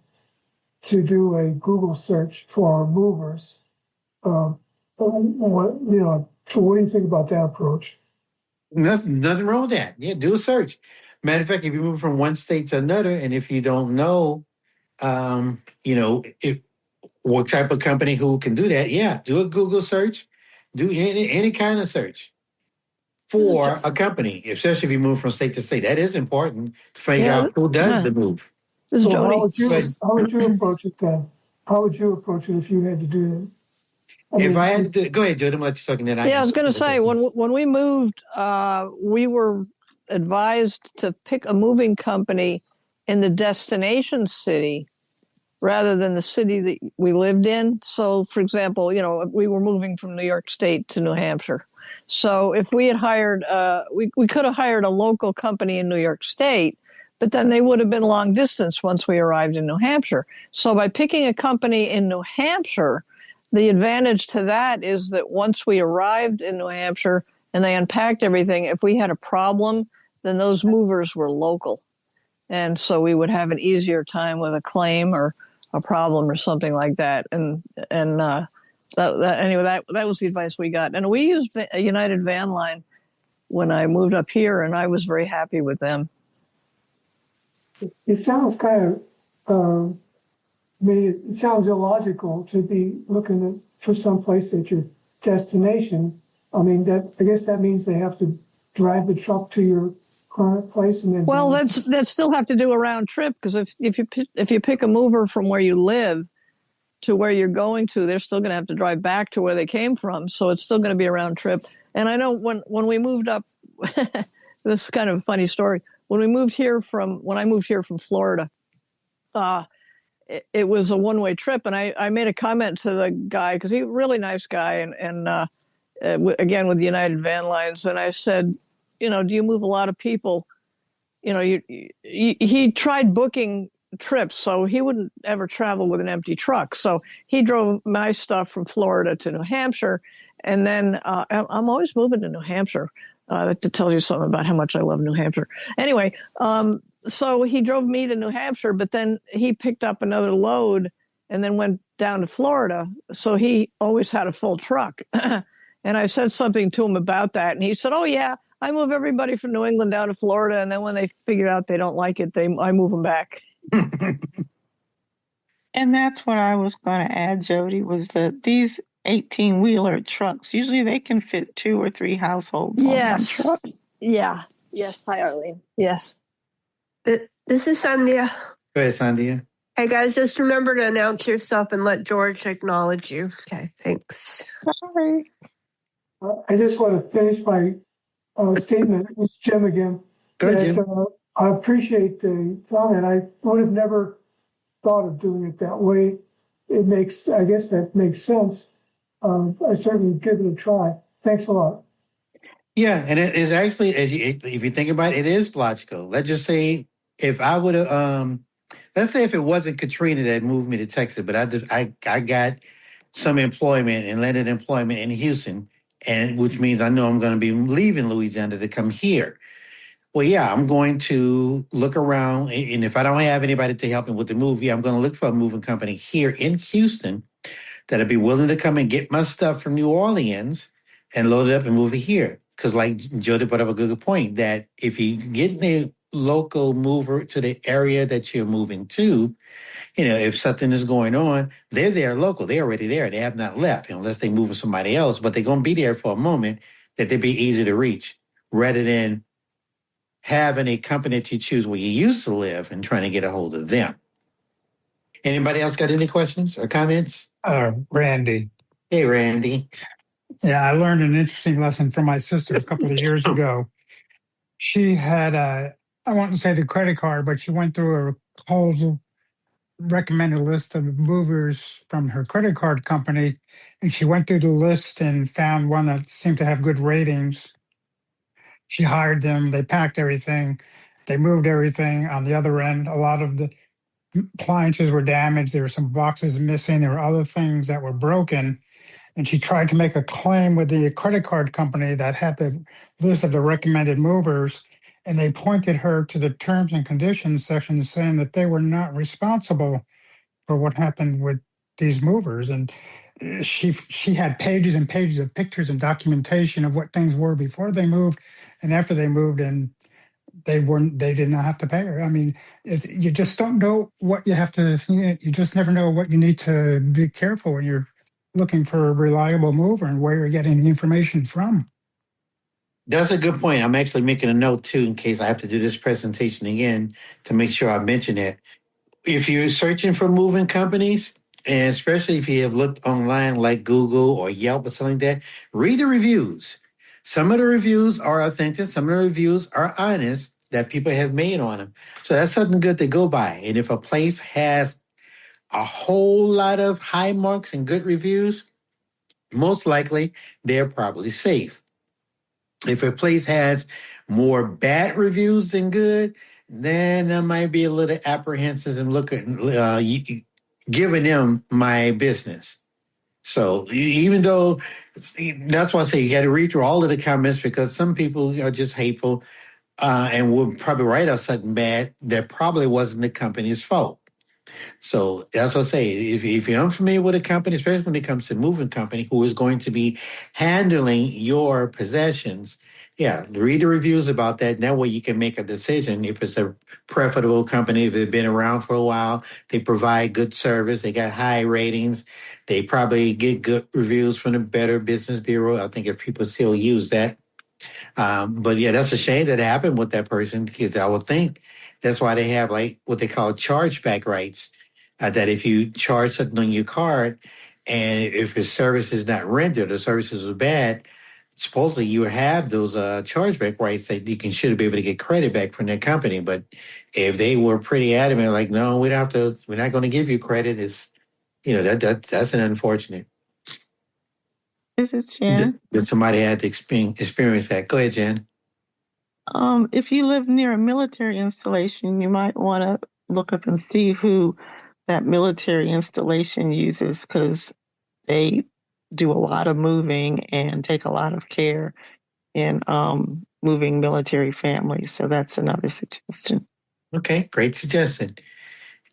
to do a Google search for movers? What do you think about that approach? Nothing wrong with that. Yeah, do a search. Matter of fact, if you move from one state to another, and if you don't know, what type of company who can do that, do a Google search. Do any kind of search for a company, especially if you move from state to state. That is important to find out who does the move. This is Jody. How would you approach it then? How would you approach it if you had to do that? If I had to do it, go ahead, Jody. I'm going to let you talk. And then I was going to say, when we moved, we were advised to pick a moving company in the destination city rather than the city that we lived in. So, for example, we were moving from New York State to New Hampshire. So if we had hired, we could have hired a local company in New York State, but then they would have been long distance once we arrived in New Hampshire. So by picking a company in New Hampshire, the advantage to that is that once we arrived in New Hampshire and they unpacked everything, if we had a problem, then those movers were local. And so we would have an easier time with a claim or a problem or something like that. And that was the advice we got. And we used a United Van Line when I moved up here, and I was very happy with them. It sounds kind of, it sounds illogical to be looking for some place at your destination. I mean, I guess that means they have to drive the truck to your current place and then Well, drive? that's still have to do a round trip, because if you pick a mover from where you live to where you're going to, they're still going to have to drive back to where they came from. So it's still going to be a round trip. And I know when we moved up, this is kind of a funny story. When I moved here from Florida, it was a one-way trip, and I made a comment to the guy, because he's a really nice guy, and again with United Van Lines, and I said, do you move a lot of people? He tried booking trips, so he wouldn't ever travel with an empty truck. So he drove my stuff from Florida to New Hampshire, and then I'm always moving to New Hampshire. To tell you something about how much I love New Hampshire. Anyway, so he drove me to New Hampshire, but then he picked up another load and then went down to Florida. So he always had a full truck. And I said something to him about that, and he said, "Oh yeah, I move everybody from New England down to Florida, and then when they figure out they don't like it, I move them back." And that's what I was going to add, Jody, was that these 18-wheeler trucks, usually they can fit 2 or 3 households on one truck. Yeah. Yes. Hi, Arlene. Yes. This is Sandhya. Go ahead, Sandhya. Hey, guys, just remember to announce yourself and let George acknowledge you. Okay, thanks. Sorry. I just want to finish my statement. It's Jim again. Go ahead, Jim. I appreciate the comment. I would have never thought of doing it that way. I guess that makes sense. I certainly give it a try. Thanks a lot. Yeah, and it is actually, if you think about it, it is logical. Let's just say if I would have, let's say if it wasn't Katrina that moved me to Texas, but I got some employment and landed employment in Houston, and which means I know I'm going to be leaving Louisiana to come here. Well, yeah, I'm going to look around, and if I don't have anybody to help me with the move, I'm going to look for a moving company here in Houston that'll be willing to come and get my stuff from New Orleans and load it up and move it here. Because like Jody brought up a good point, that if you get the local mover to the area that you're moving to, if something is going on, they're there local. They're already there. They have not left, unless they move with somebody else, but they're going to be there for a moment that they'd be easy to reach rather than having a company that you choose where you used to live and trying to get a hold of them. Anybody else got any questions or comments? Randy. Hey, Randy. Yeah, I learned an interesting lesson from my sister a couple of years ago. She had I won't say the credit card, but she went through a whole recommended list of movers from her credit card company, and she went through the list and found one that seemed to have good ratings. She hired them, they packed everything, they moved everything. On the other end, a lot of the appliances were damaged, there were some boxes missing, there were other things that were broken. And she tried to make a claim with the credit card company that had the list of the recommended movers, and they pointed her to the terms and conditions section saying that they were not responsible for what happened with these movers. And she had pages and pages of pictures and documentation of what things were before they moved and after they moved, and they did not have to pay her. I mean, you just don't know what you have to, you just never know what you need to be careful when you're looking for a reliable mover and where you're getting the information from. That's a good point. I'm actually making a note too, in case I have to do this presentation again, to make sure I mention it. If you're searching for moving companies, and especially if you have looked online like Google or Yelp or something like that, read the reviews. Some of the reviews are authentic. Some of the reviews are honest that people have made on them. So that's something good to go by. And if a place has a whole lot of high marks and good reviews, most likely they're probably safe. If a place has more bad reviews than good, then I might be a little apprehensive and look at giving them my business. So even though, that's why I say you got to read through all of the comments, because some people are just hateful and will probably write out something bad that probably wasn't the company's fault. So that's what I say. If you're unfamiliar with a company, especially when it comes to moving company who is going to be handling your possessions, read the reviews about that. That way you can make a decision if it's a profitable company, if they've been around for a while, they provide good service, they got high ratings, they probably get good reviews from the Better Business Bureau. I think if people still use that. But yeah, that's a shame that happened with that person because I would think that's why they have like what they call chargeback rights. That if you charge something on your card and if your service is not rendered or services are bad, supposedly you have those chargeback rights that you can should be able to get credit back from that company. But if they were pretty adamant, like, no, we don't have to, we're not going to give you credit, it's that's an unfortunate. This is Jan. That somebody had to experience that. Go ahead, Jan. If you live near a military installation, you might want to look up and see who that military installation uses because they do a lot of moving and take a lot of care in moving military families. So that's another suggestion. Okay, great suggestion.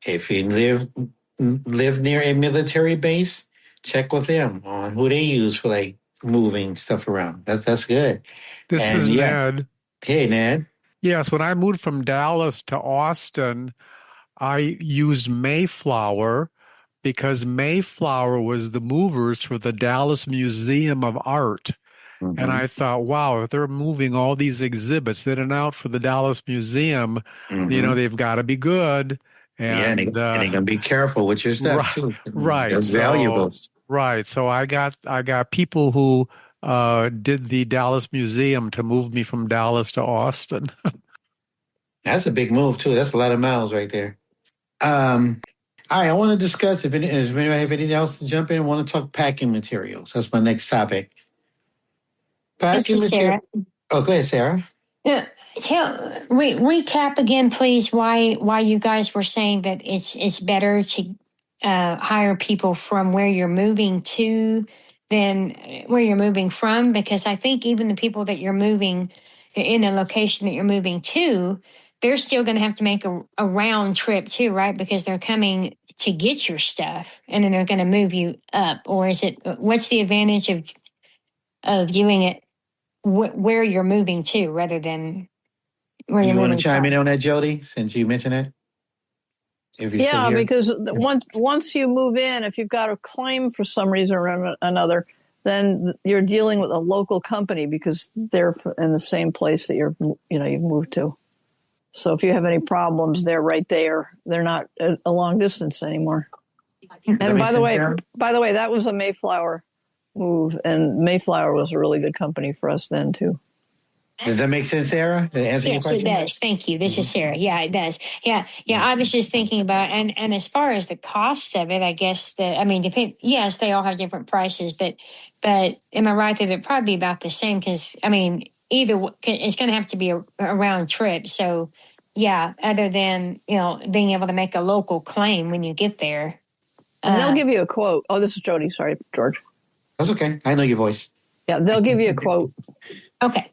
If you live near a military base, check with them on who they use for like moving stuff around. That's good. This And is yeah, Ned. hey Ned. Yes, when I moved from Dallas to Austin, I used Mayflower because Mayflower was the movers for the Dallas Museum of Art. And I thought, wow, if they're moving all these exhibits in and out for the Dallas Museum, they've got to be good. Yeah, and they're gonna be careful with your stuff too. Right. They're valuables. Right. So I got people who did the Dallas Museum to move me from Dallas to Austin. That's a big move too. That's a lot of miles right there. All right, I want to discuss if anybody have anything else to jump in. I want to talk packing materials. That's my next topic. Packing material. Oh, go ahead, Sarah. Yeah, recap again, please. Why you guys were saying that it's better to hire people from where you're moving to than where you're moving from? Because I think even the people that you're moving in the location that you're moving to, they're still going to have to make a round trip too, right? Because they're coming to get your stuff and then they're going to move you up. Or is it? What's the advantage of doing it where you're moving to rather than where you're You want moving to chime from? in on that, Jody, since you mentioned it? If you're still Yeah, here. because once you move in, if you've got a claim for some reason or another, then you're dealing with a local company because they're in the same place that you've moved to. So if you have any problems, they're right there. They're not a long distance anymore. And by the way, that was a Mayflower move, and Mayflower was a really good company for us then too. Does that make sense, Sarah? Does that answer your question? Yes, it does. Thank you. This is Sarah. Yeah, it does. Yeah. I was just thinking about, and as far as the cost of it, I guess yes, they all have different prices, but am I right that it'd probably be about the same? Because either it's going to have to be a round trip. So yeah, other than being able to make a local claim when you get there, and they'll give you a quote. Oh, this is Jody. Sorry, George. That's okay. I know your voice. Yeah, they'll give you a quote. Okay.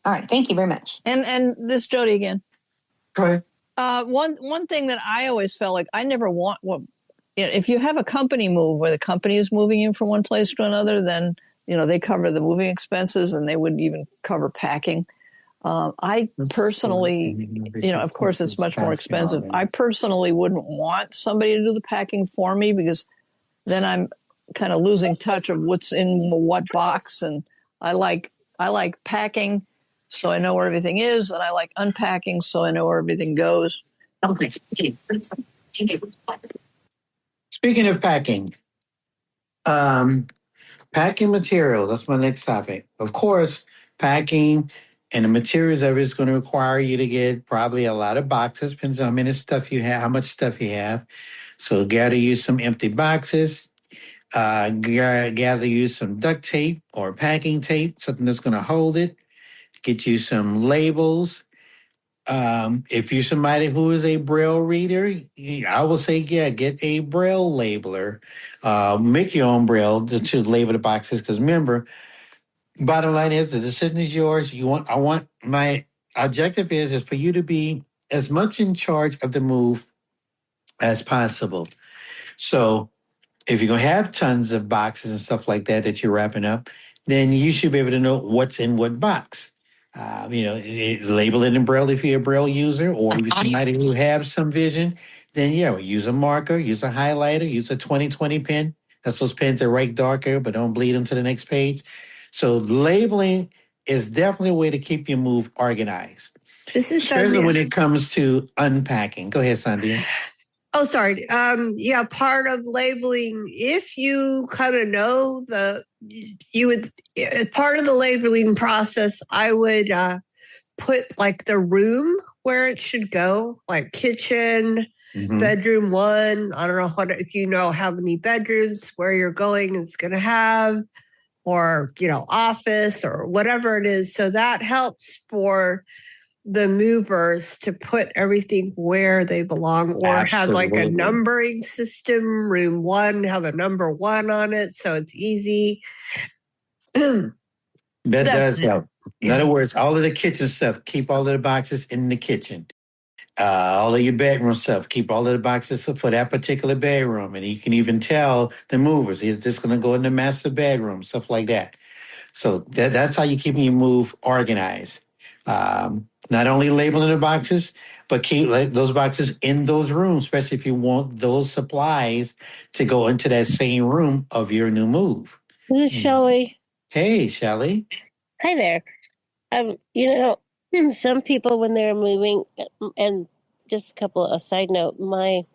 All right. Thank you very much. And this Jody again. Go ahead. One thing that I always felt like I never want if you have a company move where the company is moving you from one place to another, then they cover the moving expenses and they would even cover packing. I personally, of course, it's much more expensive. I personally wouldn't want somebody to do the packing for me because then I'm kind of losing touch of what's in what box. And I like packing so I know where everything is, and I like unpacking so I know where everything goes. Speaking of packing, packing materials, that's my next topic. Of course, packing and the materials of it is going to require you to get probably a lot of boxes, depends on how many stuff you have, how much stuff you have. So gather you some empty boxes, gather you some duct tape or packing tape, something that's going to hold it. Get you some labels. If you're somebody who is a Braille reader, I will say, get a Braille labeler. Make your own Braille to label the boxes. Because remember, bottom line is the decision is yours. My objective is for you to be as much in charge of the move as possible. So if you're going to have tons of boxes and stuff like that you're wrapping up, then you should be able to know what's in what box. Label it in Braille if you're a Braille user, or if you're somebody who has some vision, then use a marker, use a highlighter, use a 20/20 pen. That's those pens that write darker but don't bleed them to the next page. So labeling is definitely a way to keep your move organized. This is Especially Sandhya. when it comes to unpacking. Go ahead, Sandhya. Oh, sorry. Yeah, part of labeling, if you kind of know part of the labeling process, I would put like the room where it should go, like kitchen, bedroom 1. I don't know if you know how many bedrooms where you're going is going to have, or, office or whatever it is. So that helps for the movers to put everything where they belong, or have like a numbering system. Room 1, have a number 1 on it, so it's easy. That does help. In other words, all of the kitchen stuff, keep all of the boxes in the kitchen. All of your bedroom stuff, keep all of the boxes for that particular bedroom. And you can even tell the movers, it's just going to go in the master bedroom, stuff like that. So that's how you're keeping your move organized. Not only labeling the boxes, but keep those boxes in those rooms, especially if you want those supplies to go into that same room of your new move. This is Shelley. Hey, Shelley. Hi there. Some people when they're moving, and just a couple of side note, when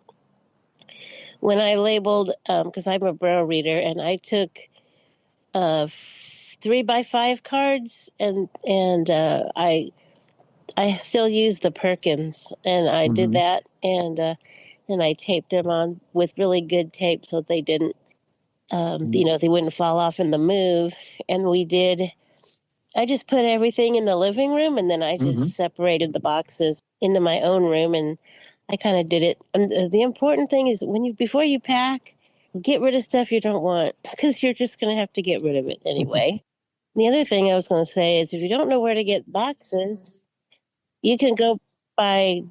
I labeled, because I'm a braille reader, and I took 3x5 cards, and I still use the Perkins, and I did that, and I taped them on with really good tape so they didn't, they wouldn't fall off in the move. And I just put everything in the living room, and then I just separated the boxes into my own room, and I kind of did it. And the important thing is before you pack, get rid of stuff you don't want, because you're just going to have to get rid of it anyway. The other thing I was going to say is if you don't know where to get boxes, you can go by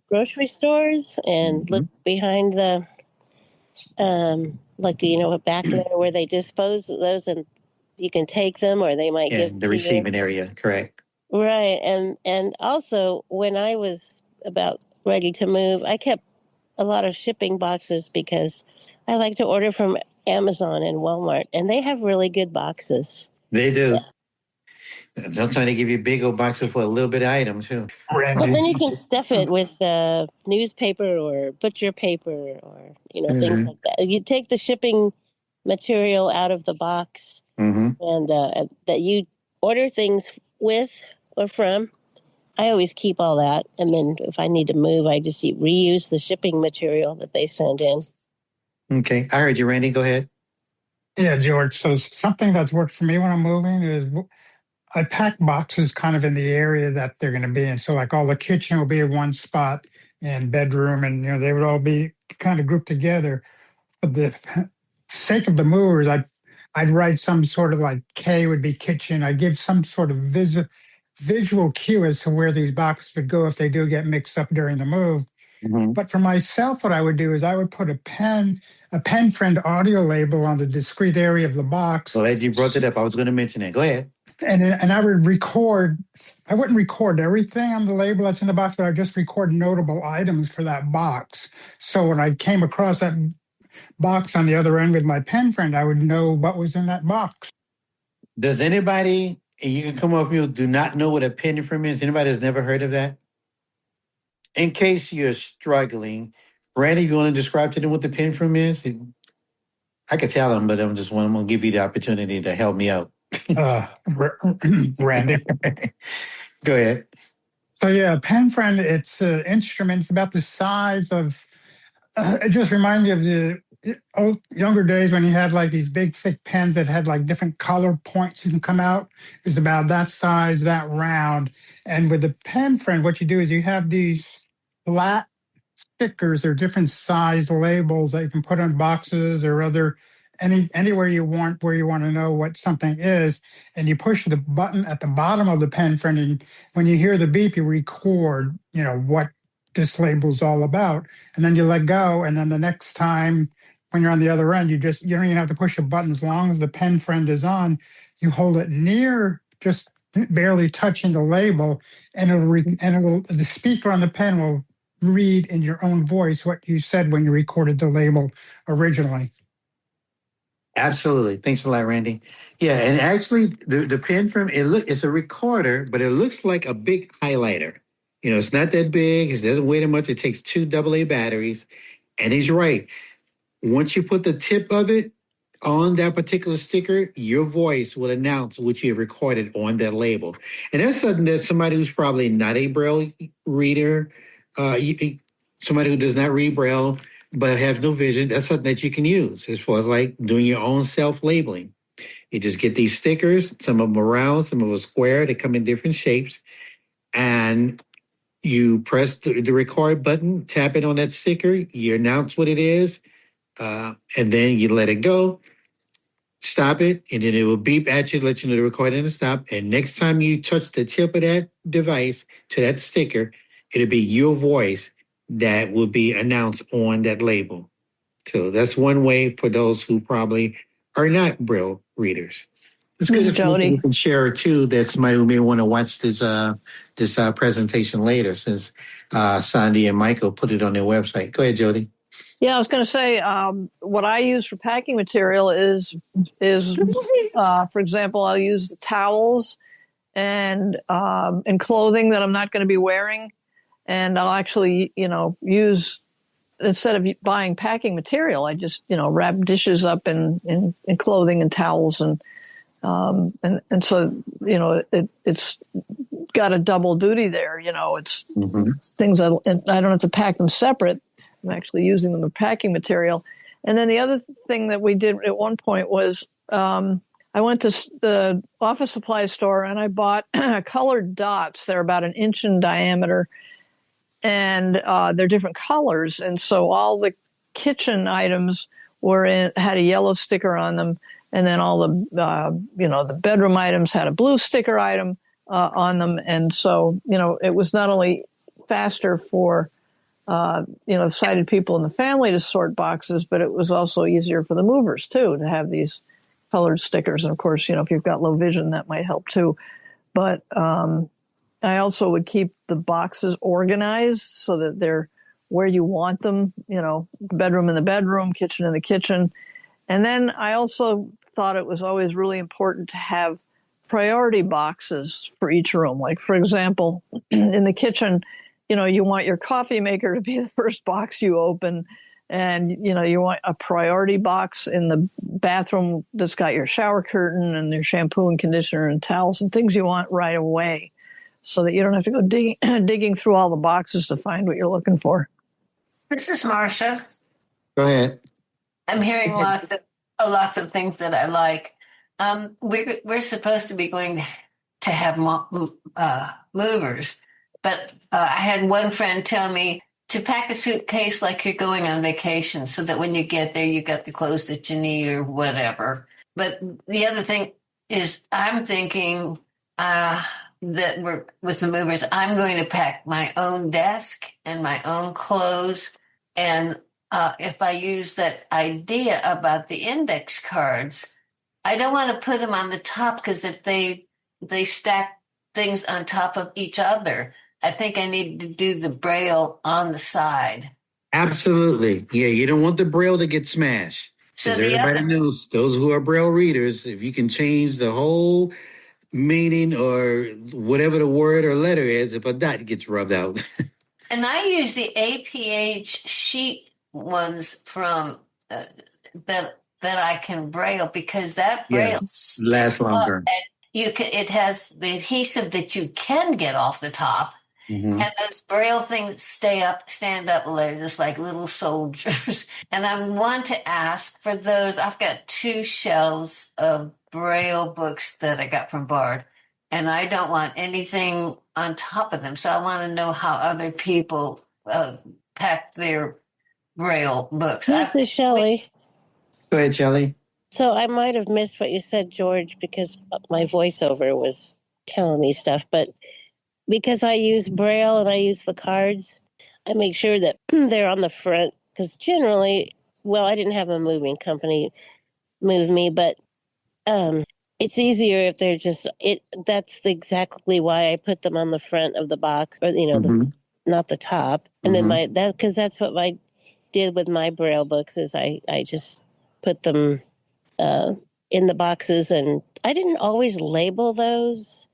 grocery stores and look behind the, back there where they dispose of those, and you can take them, or they might give the receiving area, correct. Right. And also, when I was about ready to move, I kept a lot of shipping boxes because I like to order from Amazon and Walmart, and they have really good boxes. They do. They're trying to give you big old boxes for a little bit of item, too. But then you can stuff it with newspaper or butcher paper or, things like that. You take the shipping material out of the box and that you order things with or from. I always keep all that. And then if I need to move, I just reuse the shipping material that they send in. Okay. I heard you, Randy. Go ahead. Yeah, George. So something that's worked for me when I'm moving is I pack boxes kind of in the area that they're going to be in. So like all the kitchen will be in one spot and bedroom, and they would all be kind of grouped together. For the sake of the movers, I'd write some sort of like K would be kitchen. I'd give some sort of visual cue as to where these boxes would go if they do get mixed up during the move. But for myself, what I would do is I would put a pen friend audio label on the discrete area of the box. Well, as you brought it up, I was going to mention it. Go ahead. And I would record. I wouldn't record everything on the label that's in the box, but I'd just record notable items for that box. So when I came across that box on the other end with my pen friend, I would know what was in that box. Does anybody, and you can come off mute, do not know what a pen friend is? Anybody has never heard of that? In case you're struggling, Randy, you want to describe to them what the pen friend is? I could tell them, but I'm going to give you the opportunity to help me out. Randy. Go ahead. So yeah, pen friend, it's an instrument. It's about the size of, it just reminds me of the younger days when you had like these big thick pens that had like different color points you can come out. It's about that size, that round. And with the pen friend, what you do is you have these flat stickers or different size labels that you can put on boxes or anywhere you want where you want to know what something is, and you push the button at the bottom of the pen friend, and when you hear the beep, you record what this label's all about, and then you let go, and then the next time when you're on the other end, you don't even have to push a button. As long as the pen friend is on, you hold it near, just barely touching the label, and the speaker on the pen will read in your own voice what you said when you recorded the label originally. Absolutely. Thanks a lot, Randy. Yeah, and actually, the pen from it's a recorder, but it looks like a big highlighter. It's not that big. It doesn't weigh that much. It takes two AA batteries, and he's right. Once you put the tip of it on that particular sticker, your voice will announce what you have recorded on that label, and that's something that somebody who's probably not a Braille reader, somebody who does not read Braille but have no vision, that's something that you can use as far as like doing your own self-labeling. You just get these stickers, some of them are round, some of them are square, they come in different shapes, and you press the record button, tap it on that sticker, you announce what it is, and then you let it go, stop it, and then it will beep at you, let you know the recording to stop. And next time you touch the tip of that device to that sticker, it'll be your voice that will be announced on that label. So that's one way for those who probably are not Braille readers. It's good if you can share it too. That somebody who may want to watch this presentation later, since Sandy and Michael put it on their website. Go ahead, Jody. Yeah, I was going to say what I use for packing material is for example, I'll use the towels and clothing that I'm not going to be wearing, and I'll actually use, instead of buying packing material, I just wrap dishes up in clothing and towels, and so it's got a double duty there. It's things I don't have to pack them separate. I'm actually using them as packing material. And then the other thing that we did at one point was I went to the office supply store and I bought colored dots. They're about an inch in diameter, and they're different colors. And so all the kitchen items had a yellow sticker on them, and then all the the bedroom items had a blue sticker item on them. And so it was not only faster for sighted people in the family to sort boxes, but it was also easier for the movers too to have these colored stickers. And of course, if you've got low vision, that might help too. But I also would keep the boxes organized so that they're where you want them, bedroom in the bedroom, kitchen in the kitchen. And then I also thought it was always really important to have priority boxes for each room. Like, for example, in the kitchen, you want your coffee maker to be the first box you open. And, you want a priority box in the bathroom that's got your shower curtain and your shampoo and conditioner and towels and things you want right away, so that you don't have to go digging through all the boxes to find what you're looking for. This is Marcia. Go ahead. I'm hearing lots of things that I like. We're supposed to be going to have movers, but I had one friend tell me to pack a suitcase like you're going on vacation, so that when you get there, you got the clothes that you need or whatever. But the other thing is, I'm thinking that with the movers, I'm going to pack my own desk and my own clothes. And if I use that idea about the index cards, I don't want to put them on the top, because if they stack things on top of each other, I think I need to do the Braille on the side. Absolutely. Yeah, you don't want the Braille to get smashed. So everybody knows, those who are Braille readers, if you can change the whole meaning or whatever the word or letter is, if a dot gets rubbed out. And I use the APH sheet ones from that I can Braille, because that Braille lasts longer. It has the adhesive that you can get off the top. Mm-hmm. And those Braille things stand up just like little soldiers. And I want to ask for those. I've got 2 shelves of Braille books that I got from Bard, and I don't want anything on top of them. So I want to know how other people pack their Braille books. This is Shelley. Go ahead, Shelley. So I might have missed what you said, George, because my voiceover was telling me stuff, but because I use Braille and I use the cards, I make sure that they're on the front, because generally, I didn't have a moving company move me, but it's easier if they're that's exactly why I put them on the front of the box, or not the top. And then because that's what I did with my Braille books, is I just put them in the boxes, and I didn't always label those,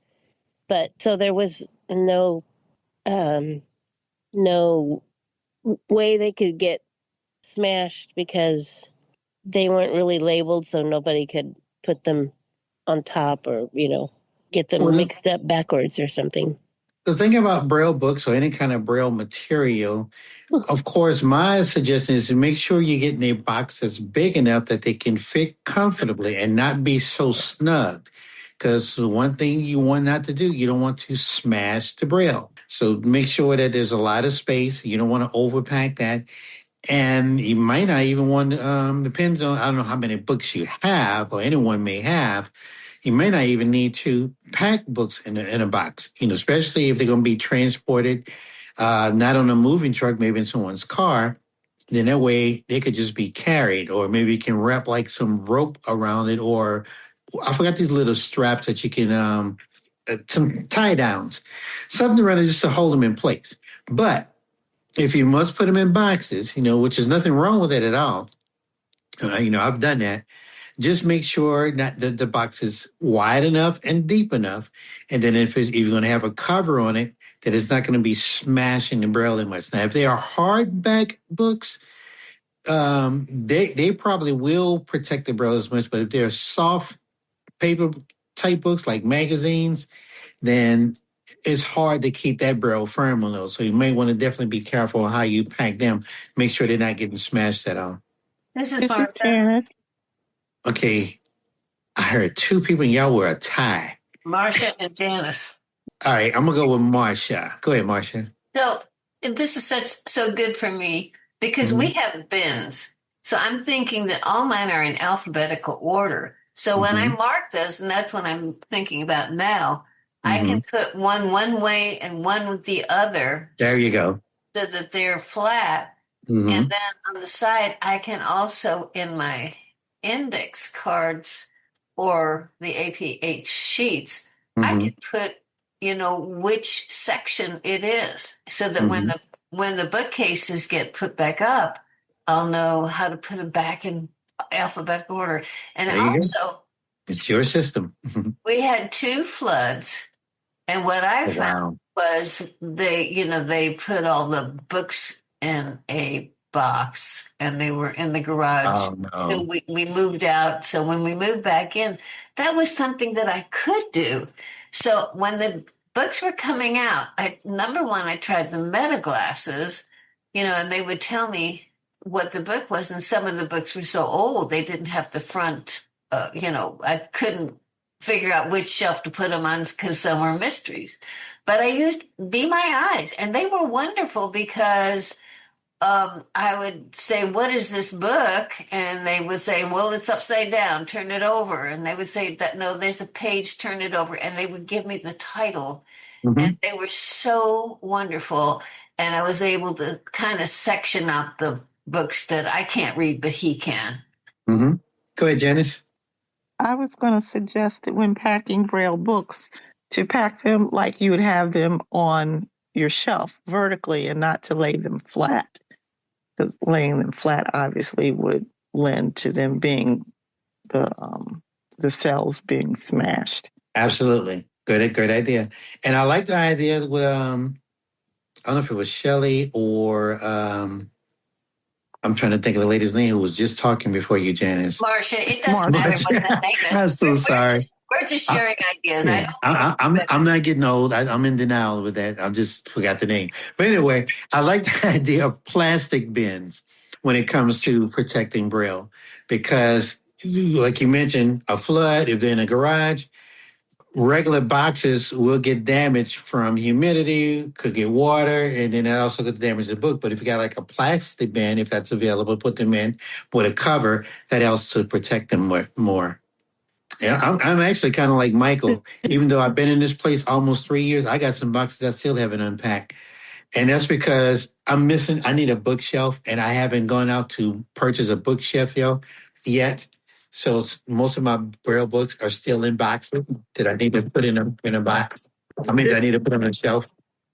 but so there was no no way they could get smashed because they weren't really labeled, so nobody could put them on top or get them mixed up backwards or something. The thing about Braille books or any kind of Braille material, of course, my suggestion is to make sure you're getting a box that's big enough that they can fit comfortably and not be so snug. Because the one thing you want not to do, you don't want to smash the Braille. So make sure that there's a lot of space. You don't want to overpack that. And you might not even want, depends on, I don't know how many books you have or anyone may have. You may not even need to pack books in a box, especially if they're going to be transported, not on a moving truck, maybe in someone's car. Then that way they could just be carried, or maybe you can wrap like some rope around it, or I forgot these little straps that you can, some tie downs, something around it just to hold them in place. But if you must put them in boxes, which is nothing wrong with it at all. I've done that. Just make sure that the box is wide enough and deep enough. And then if you're going to have a cover on it, that it's not going to be smashing the Braille that much. Now, if they are hardback books, they probably will protect the Braille as much. But if they're soft paper type books like magazines, then it's hard to keep that Braille firm on those. So you may want to definitely be careful on how you pack them. Make sure they're not getting smashed at all. This is Marcia. Okay. I heard two people and y'all were a tie. Marcia and Janice. All right, I'm going to go with Marcia. Go ahead, Marcia. So this is so good for me because we have bins. So I'm thinking that all mine are in alphabetical order. So when I mark those, and that's what I'm thinking about now, I can put one way and one the other. There you go. So that they're flat. And then on the side, I can also, in my index cards or the APH sheets, I can put, which section it is, so that when the bookcases get put back up, I'll know how to put them back in alphabetical order. And also, it's your system. we had 2 floods, and what I found was they put all the books in a box and they were in the garage. Oh, no. And we moved out. So when we moved back in, that was something that I could do. So when the books were coming out, number one, I tried the meta glasses, and they would tell me what the book was. And some of the books were so old, they didn't have the front, I couldn't figure out which shelf to put them on because some were mysteries. But I used Be My Eyes, and they were wonderful because I would say, what is this book? And they would say, well, it's upside down, turn it over. And they would say that, no, there's a page, turn it over. And they would give me the title. And they were so wonderful. And I was able to kind of section out the books that I can't read, but he can. Go ahead, Janice. I was going to suggest that when packing Braille books, to pack them like you would have them on your shelf vertically and not to lay them flat. Because laying them flat obviously would lend to them being the cells being smashed. Absolutely. Good idea. And I like the idea with, I don't know if it was Shelley or I'm trying to think of the lady's name who was just talking before you, Janice. Marcia, it doesn't matter what the name is. I'm so sorry. We're just sharing ideas. Yeah. I'm not getting old. I'm in denial with that. I just forgot the name. But anyway, I like the idea of plastic bins when it comes to protecting Braille because, like you mentioned, a flood, if they're in a garage, regular boxes will get damaged from humidity, could get water, and then that also could damage the book. But if you got like a plastic bin, if that's available, put them in with a cover, that helps to protect them more. Yeah, I'm actually kind of like Michael. Even though I've been in this place almost 3 years, I got some boxes I still haven't unpacked. And that's because I need a bookshelf, and I haven't gone out to purchase a bookshelf yet. So most of my Braille books are still in boxes that I need to put in a box. I need to put them on a shelf.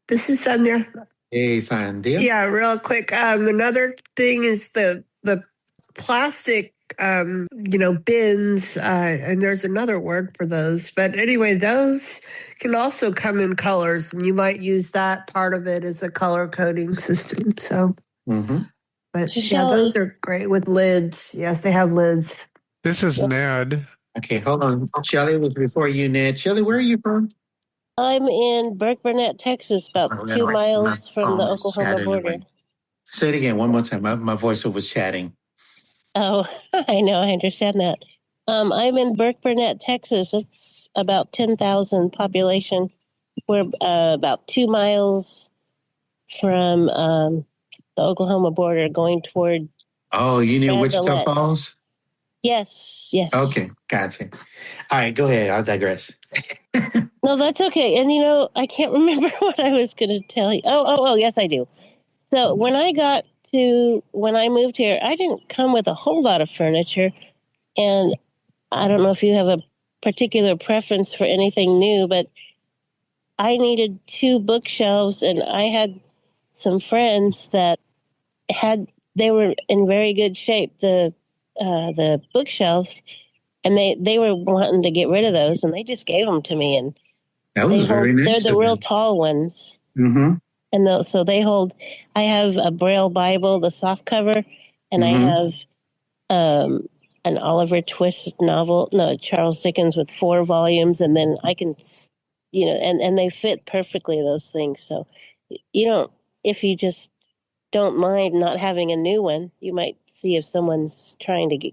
This is Sonia. Hey, Sandia. Yeah, real quick. Another thing is the plastic bins, and there's another word for those. But anyway, those can also come in colors, and you might use that part of it as a color coding system. So, but yeah, those are great with lids. Yes, they have lids. This is Ned. Okay, hold on. Shelley was before you, Ned. Shelley, where are you from? I'm in Burke-Burnett, Texas, about 2 miles from the Oklahoma border. Say it again one more time. My voiceover was chatting. Oh, I know. I understand that. I'm in Burke-Burnett, Texas. It's about 10,000 population. We're about 2 miles from the Oklahoma border going toward. Oh, you near Wichita Randelette. Falls? Yes. Okay, gotcha. All right, go ahead. I'll digress. No, that's okay. And I can't remember what I was going to tell you. Oh, yes, I do. So when I moved here, I didn't come with a whole lot of furniture. And I don't know if you have a particular preference for anything new, but I needed 2 bookshelves, and I had some friends that they were in very good shape, the bookshelves, and they were wanting to get rid of those, and they just gave them to me, and that was very nice. They're the real tall ones. Mm-hmm. And so they hold. I have a Braille Bible, the soft cover, and I have an Oliver Twist novel, Charles Dickens with 4 volumes, and then I can, and they fit perfectly, those things. So, if you just don't mind not having a new one, you might see if someone's trying to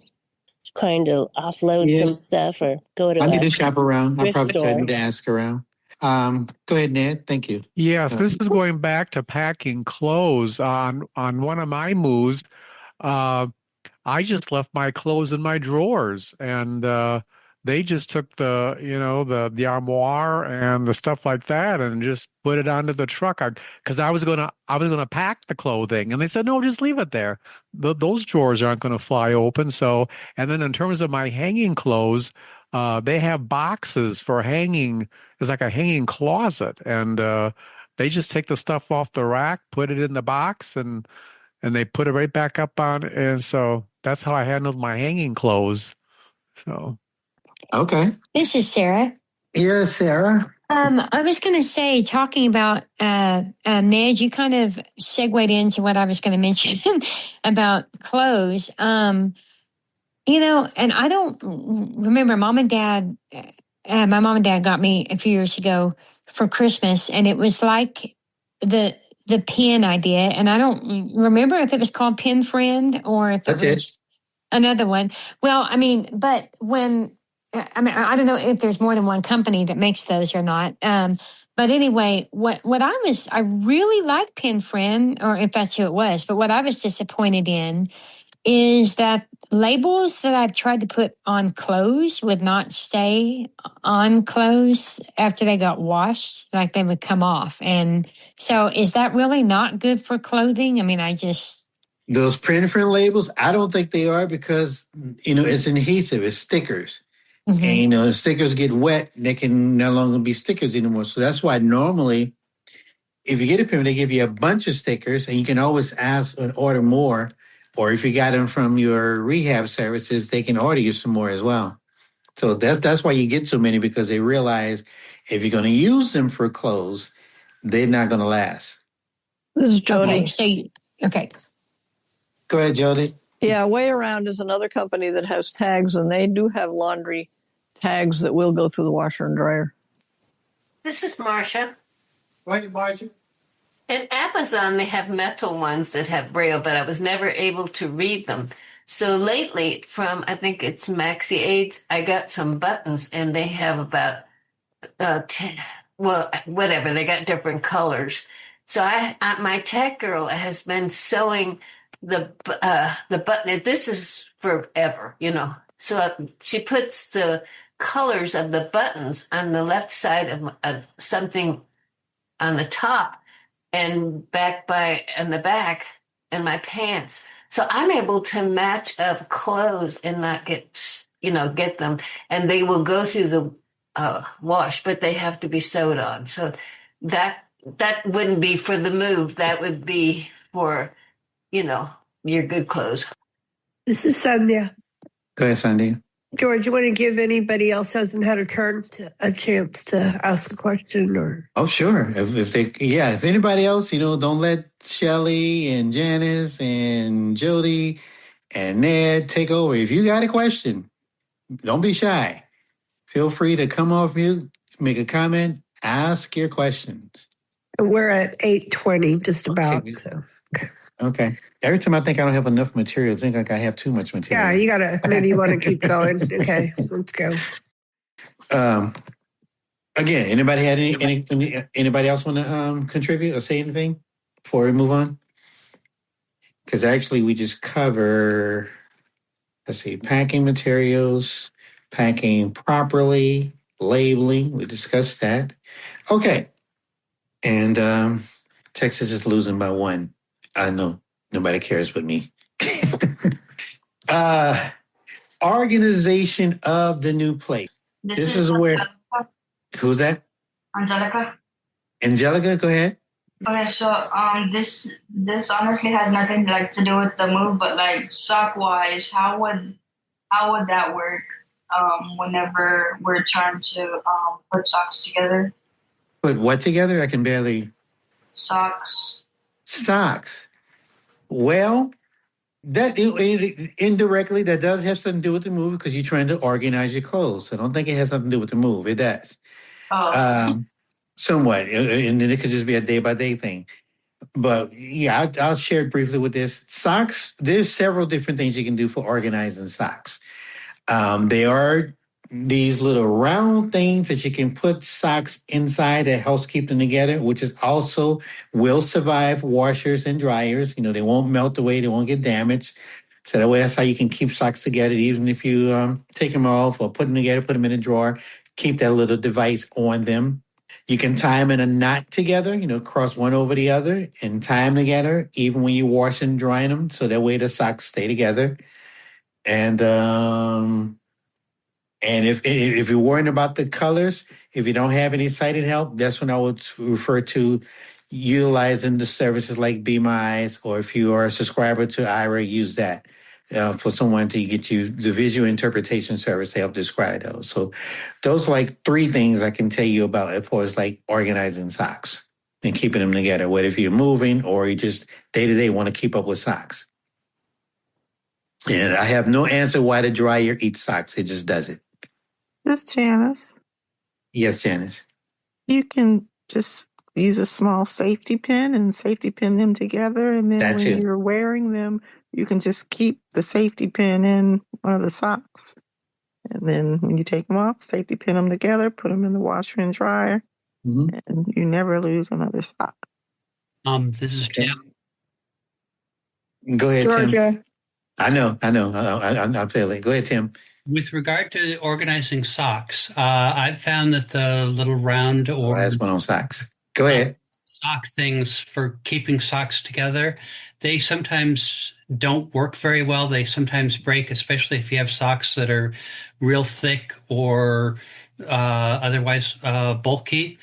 offload some stuff or go to. I need to shop around. I thrift probably store. need to ask around. Go ahead, Ned. Thank you. Yes, this is going back to packing clothes. On one of my moves, I just left my clothes in my drawers, and they just took the armoire and the stuff like that and just put it onto the truck. Because I was gonna pack the clothing, and they said no, just leave it there. Those drawers aren't going to fly open. So, and then in terms of my hanging clothes, they have boxes for hanging. It's like a hanging closet, and they just take the stuff off the rack, put it in the box, and they put it right back up on. And so that's how I handled my hanging clothes. So, okay. This is Sarah. Yeah, Sarah. I was going to say, talking about Ned, you kind of segued into what I was going to mention about clothes. And I don't remember my mom and dad got me a few years ago for Christmas, and it was like the pen idea, and I don't remember if it was called Pen Friend or if it was another one. Well, but I don't know if there's more than one company that makes those or not. But anyway, I really like Pen Friend, or if that's who it was, but what I was disappointed in is that labels that I've tried to put on clothes would not stay on clothes after they got washed, like they would come off. And so is that really not good for clothing? Those print labels, I don't think they are, because, it's adhesive, it's stickers. And, if stickers get wet, they can no longer be stickers anymore. So that's why normally, if you get a pen, they give you a bunch of stickers, and you can always ask and order more. Or if you got them from your rehab services, they can order you some more as well. So that's why you get so many, because they realize if you're going to use them for clothes, they're not going to last. This is Jody. Okay. Go ahead, Jody. Yeah, Way Around is another company that has tags, and they do have laundry tags that will go through the washer and dryer. This is Marcia. Go ahead, Marcia. At Amazon, they have metal ones that have Braille, but I was never able to read them. So lately, from I think it's Maxi Aids, I got some buttons, and they have about 10. Well, whatever. They got different colors. So my tech girl has been sewing the button. This is forever, So she puts the colors of the buttons on the left side of something on the top, and on the back in my pants. So I'm able to match up clothes and not get them. And they will go through the wash, but they have to be sewed on. So that wouldn't be for the move. That would be for, your good clothes. This is Sonia. Go ahead, Sandy. George, you want to give anybody else who hasn't had a chance to ask a question or? Oh, sure. If anybody else, don't let Shelly and Janice and Jody and Ned take over. If you got a question, don't be shy. Feel free to come off mute, make a comment, ask your questions. We're at 8:20, just about. Okay. So. Okay. Every time I think I don't have enough material, I think like I have too much material. Yeah, maybe you want to keep going. Okay, let's go. Again, anybody had anybody else want to contribute or say anything before we move on? Because actually we just cover, let's see, packing materials, packing properly, labeling. We discussed that. Okay. And Texas is losing by 1. I know nobody cares but me. Organization of the new place. This is where. Who's that? Angelica. Angelica, go ahead. Okay, so this honestly has nothing to do with the move, but sock wise, how would that work whenever we're trying to put socks together? Put what together? I can barely. Socks. Well, that indirectly that does have something to do with the move because you're trying to organize your clothes. So I don't think it has something to do with the move. It does. Somewhat, and then it could just be a day-by-day thing. But yeah, I'll share briefly with this. Socks, there's several different things you can do for organizing socks. They are these little round things that you can put socks inside that helps keep them together, which is also will survive washers and dryers. They won't melt away, they won't get damaged. So that way, that's how you can keep socks together, even if you take them off or put them together, put them in a drawer, keep that little device on them. You can tie them in a knot together, cross one over the other and tie them together, even when you wash and dry them. So that way the socks stay together. And if you're worrying about the colors, if you don't have any sighted help, that's when I would refer to utilizing the services like Be My Eyes, or if you are a subscriber to IRA, use that for someone to get you the visual interpretation service to help describe those. So those are 3 things I can tell you about as far as organizing socks and keeping them together, whether if you're moving or you just day-to-day want to keep up with socks. And I have no answer why the dryer eats socks. It just does it. This Janice. Yes, Janice. You can just use a small safety pin and safety pin them together. And then when you're wearing them, you can just keep the safety pin in one of the socks. And then when you take them off, safety pin them together, put them in the washer and dryer, and you never lose another sock. This is Tim. Go ahead, Georgia. Tim. I know. I'll feel it. Go ahead, Tim. With regard to organizing socks, I've found that the little round or that's one on socks. Go ahead. Sock things for keeping socks together, they sometimes don't work very well. They sometimes break, especially if you have socks that are real thick or otherwise bulky.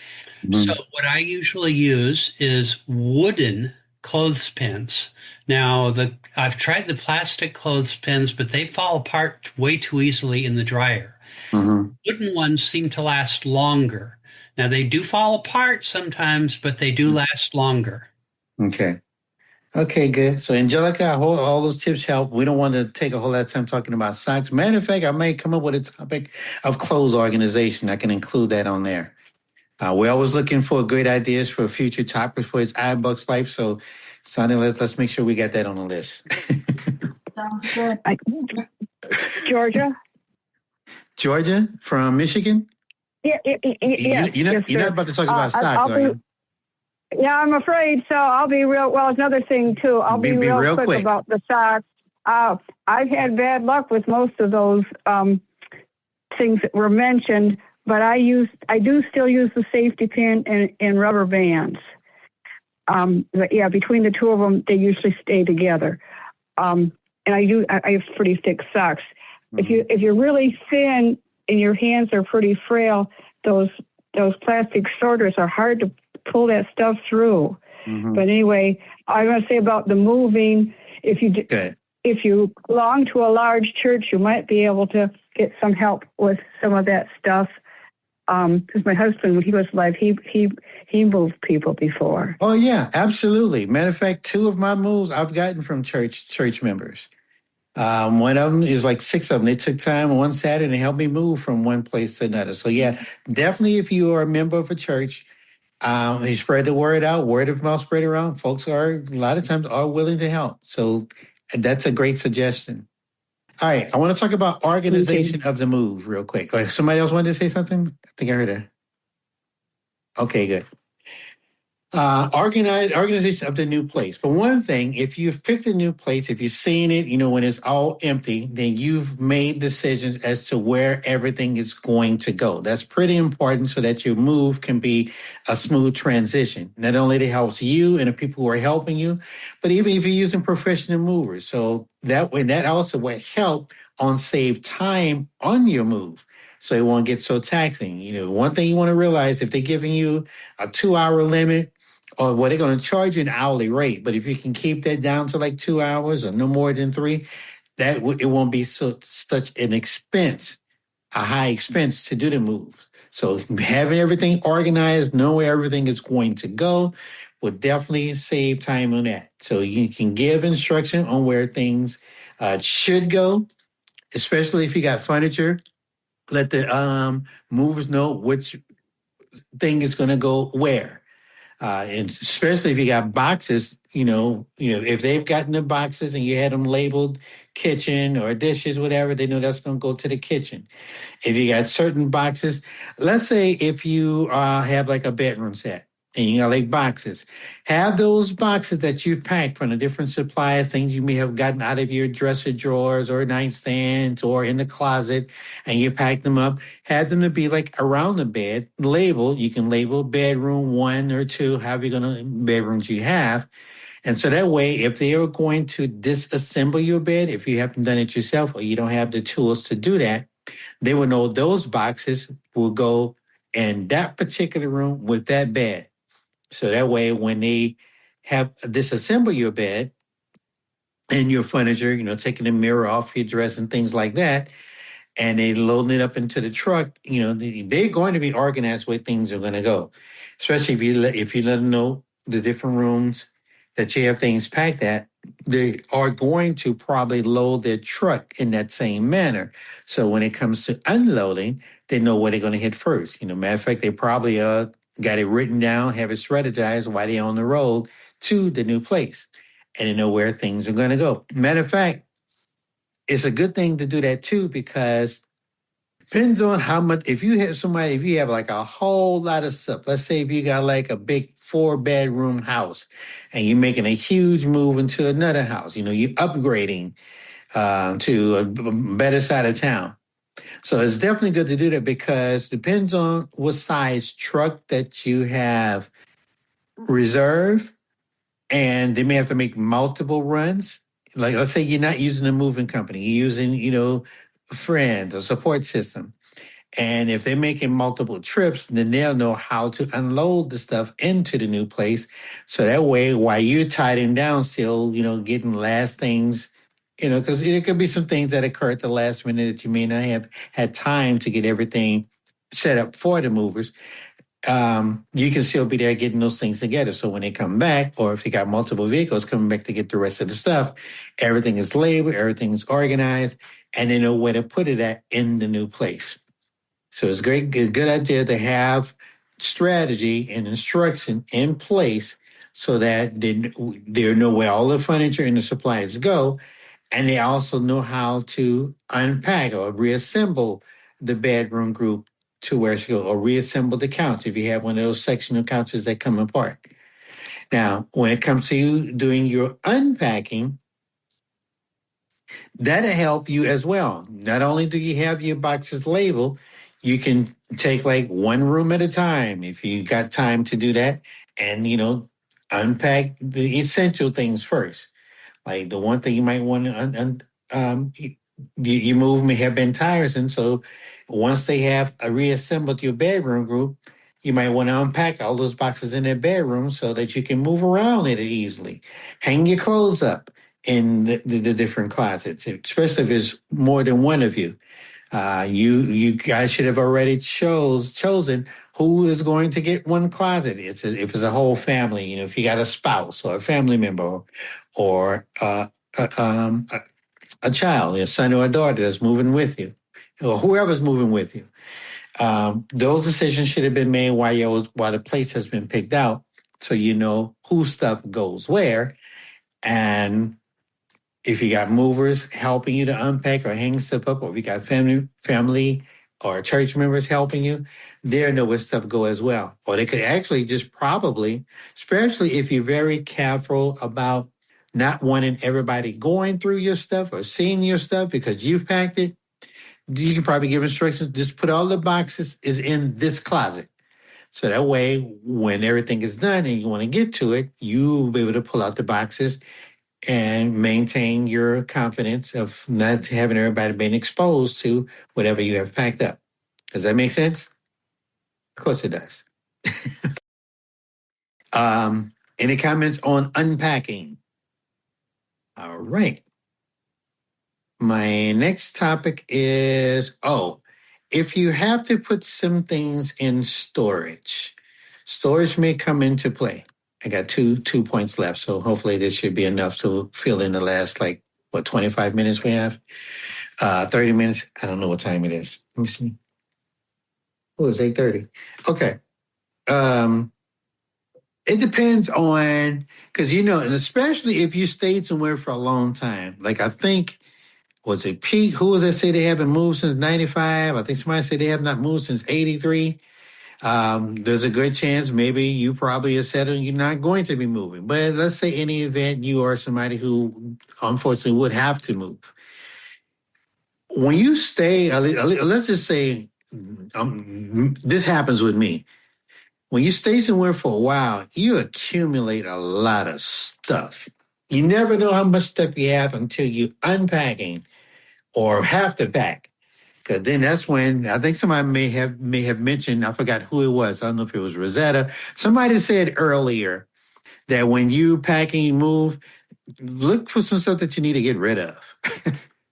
So what I usually use is wooden clothespins. Now, I've tried the plastic clothespins, but they fall apart way too easily in the dryer. Wooden ones seem to last longer. Now, they do fall apart sometimes, but they do last longer. Okay, good. So, Angelica, all those tips help. We don't want to take a whole lot of time talking about socks. Matter of fact, I might come up with a topic of clothes organization. I can include that on there. We're always looking for great ideas for future topics for its iBUGS life. So, Sonny, let's make sure we got that on the list. Sounds good. Georgia from Michigan? Yeah. You're not about to talk about socks, are you? Yeah, I'm afraid so. I'll be real. Well, it's another thing too. I'll be real quick about the socks. I've had bad luck with most of those things that were mentioned, but I do still use the safety pin and rubber bands. But yeah, between the two of them, they usually stay together. And I have pretty thick socks. If you're really thin and your hands are pretty frail, those plastic sorters are hard to pull that stuff through. But anyway, I want to say about the moving. If if you belong to a large church, you might be able to get some help with some of that stuff. Because my husband, when he was alive, he moved people before. Oh yeah, absolutely. Matter of fact, 2 of my moves I've gotten from church members. One of them is like 6 of them. They took time on one Saturday and helped me move from one place to another. So yeah, definitely if you are a member of a church, you spread the word out, word of mouth spread around. Folks are a lot of times are willing to help. So that's a great suggestion. All right, I want to talk about organization of the move real quick. Like somebody else wanted to say something? I think I heard that. Okay, good. Organization of the new place. For one thing, if you've picked a new place, if you've seen it, when it's all empty, then you've made decisions as to where everything is going to go. That's pretty important so that your move can be a smooth transition. Not only that it helps you and the people who are helping you, but even if you're using professional movers. So that way, that also will help on save time on your move. So it won't get so taxing. One thing you want to realize, if they're giving you a 2-hour limit, or they're going to charge you an hourly rate, but if you can keep that down to like 2 hours or no more than 3, it won't be such an expense, a high expense to do the move. So having everything organized, know where everything is going to go, will definitely save time on that. So you can give instruction on where things should go, especially if you got furniture. Let the movers know which thing is going to go where. And especially if you got boxes, if they've gotten the boxes and you had them labeled kitchen or dishes, whatever, they know that's going to go to the kitchen. If you got certain boxes, let's say if you have like a bedroom set and you got like boxes, have those boxes that you've packed from the different supplies, things you may have gotten out of your dresser drawers or nightstands or in the closet, and you pack them up, have them to be like around the bed, labeled. You can label bedroom 1 or 2, however bedrooms you have. And so that way, if they are going to disassemble your bed, if you haven't done it yourself or you don't have the tools to do that, they will know those boxes will go in that particular room with that bed. So that way, when they have disassemble your bed and your furniture, taking the mirror off your dress and things like that, and they loading it up into the truck, they're going to be organized where things are going to go. Especially if you let them know the different rooms that you have things packed at, they are going to probably load their truck in that same manner. So when it comes to unloading, they know where they're going to hit first. Matter of fact, they probably got it written down, have it strategized while they're on the road to the new place, and they know where things are going to go. Matter of fact, it's a good thing to do that too, because depends on how much, if you have like a whole lot of stuff, let's say if you got like a big 4-bedroom house and you're making a huge move into another house, you're upgrading to a better side of town. So it's definitely good to do that, because depends on what size truck that you have reserved, and they may have to make multiple runs. Like, let's say you're not using a moving company, you're using, a friend, a support system. And if they're making multiple trips, then they'll know how to unload the stuff into the new place. So that way, while you're tidying down still, getting last things, because it could be some things that occur at the last minute that you may not have had time to get everything set up for the movers. You can still be there getting those things together. So when they come back, or if you got multiple vehicles coming back to get the rest of the stuff, everything is labeled, everything's organized, and they know where to put it at in the new place. So it's good idea to have strategy and instruction in place so that they know where all the furniture and the supplies go, and they also know how to unpack or reassemble the bedroom group to where it should go, or reassemble the couch if you have one of those sectional couches that come apart. Now, when it comes to you doing your unpacking, that'll help you as well. Not only do you have your boxes labeled, you can take like one room at a time if you got time to do that, and unpack the essential things first. Like the one thing you might want to you move may have been tiresome. So once they have reassembled your bedroom group, you might want to unpack all those boxes in their bedroom so that you can move around it easily. Hang your clothes up. in the different closets, especially if it's more than one of you. You guys should have already chosen who is going to get one closet. If it's a whole family, if you got a spouse or a family member or a child, a son or a daughter that's moving with you, or whoever's moving with you. Those decisions should have been made while the place has been picked out, so you know whose stuff goes where. And if you got movers helping you to unpack or hang stuff up, or if you got family or church members helping you, they know where stuff go as well. Or they could actually just probably, especially if you're very careful about not wanting everybody going through your stuff or seeing your stuff because you've packed it, you can probably give instructions. Just put all the boxes is in this closet. So that way, when everything is done and you want to get to it, you'll be able to pull out the boxes and maintain your confidence of not having everybody being exposed to whatever you have packed up. Does that make sense? Of course it does. Any comments on unpacking? All right. My next topic is, if you have to put some things in storage may come into play. I got two points left, so hopefully this should be enough to fill in the last, 25 minutes we have? 30 minutes. I don't know what time it is. Let me see. Oh, it's 8:30. Okay. It depends on, because, and especially if you stayed somewhere for a long time. Like, I think, was it Pete? Who was that say they haven't moved since 95? I think somebody said they have not moved since 83. There's a good chance maybe you probably have said you're not going to be moving. But let's say in any event, you are somebody who unfortunately would have to move. When you stay, let's just say, this happens with me. When you stay somewhere for a while, you accumulate a lot of stuff. You never know how much stuff you have until you unpacking or have to pack. Because then that's when, I think somebody may have mentioned, I forgot who it was. I don't know if it was Rosetta. Somebody said earlier that when you pack and you move, look for some stuff that you need to get rid of.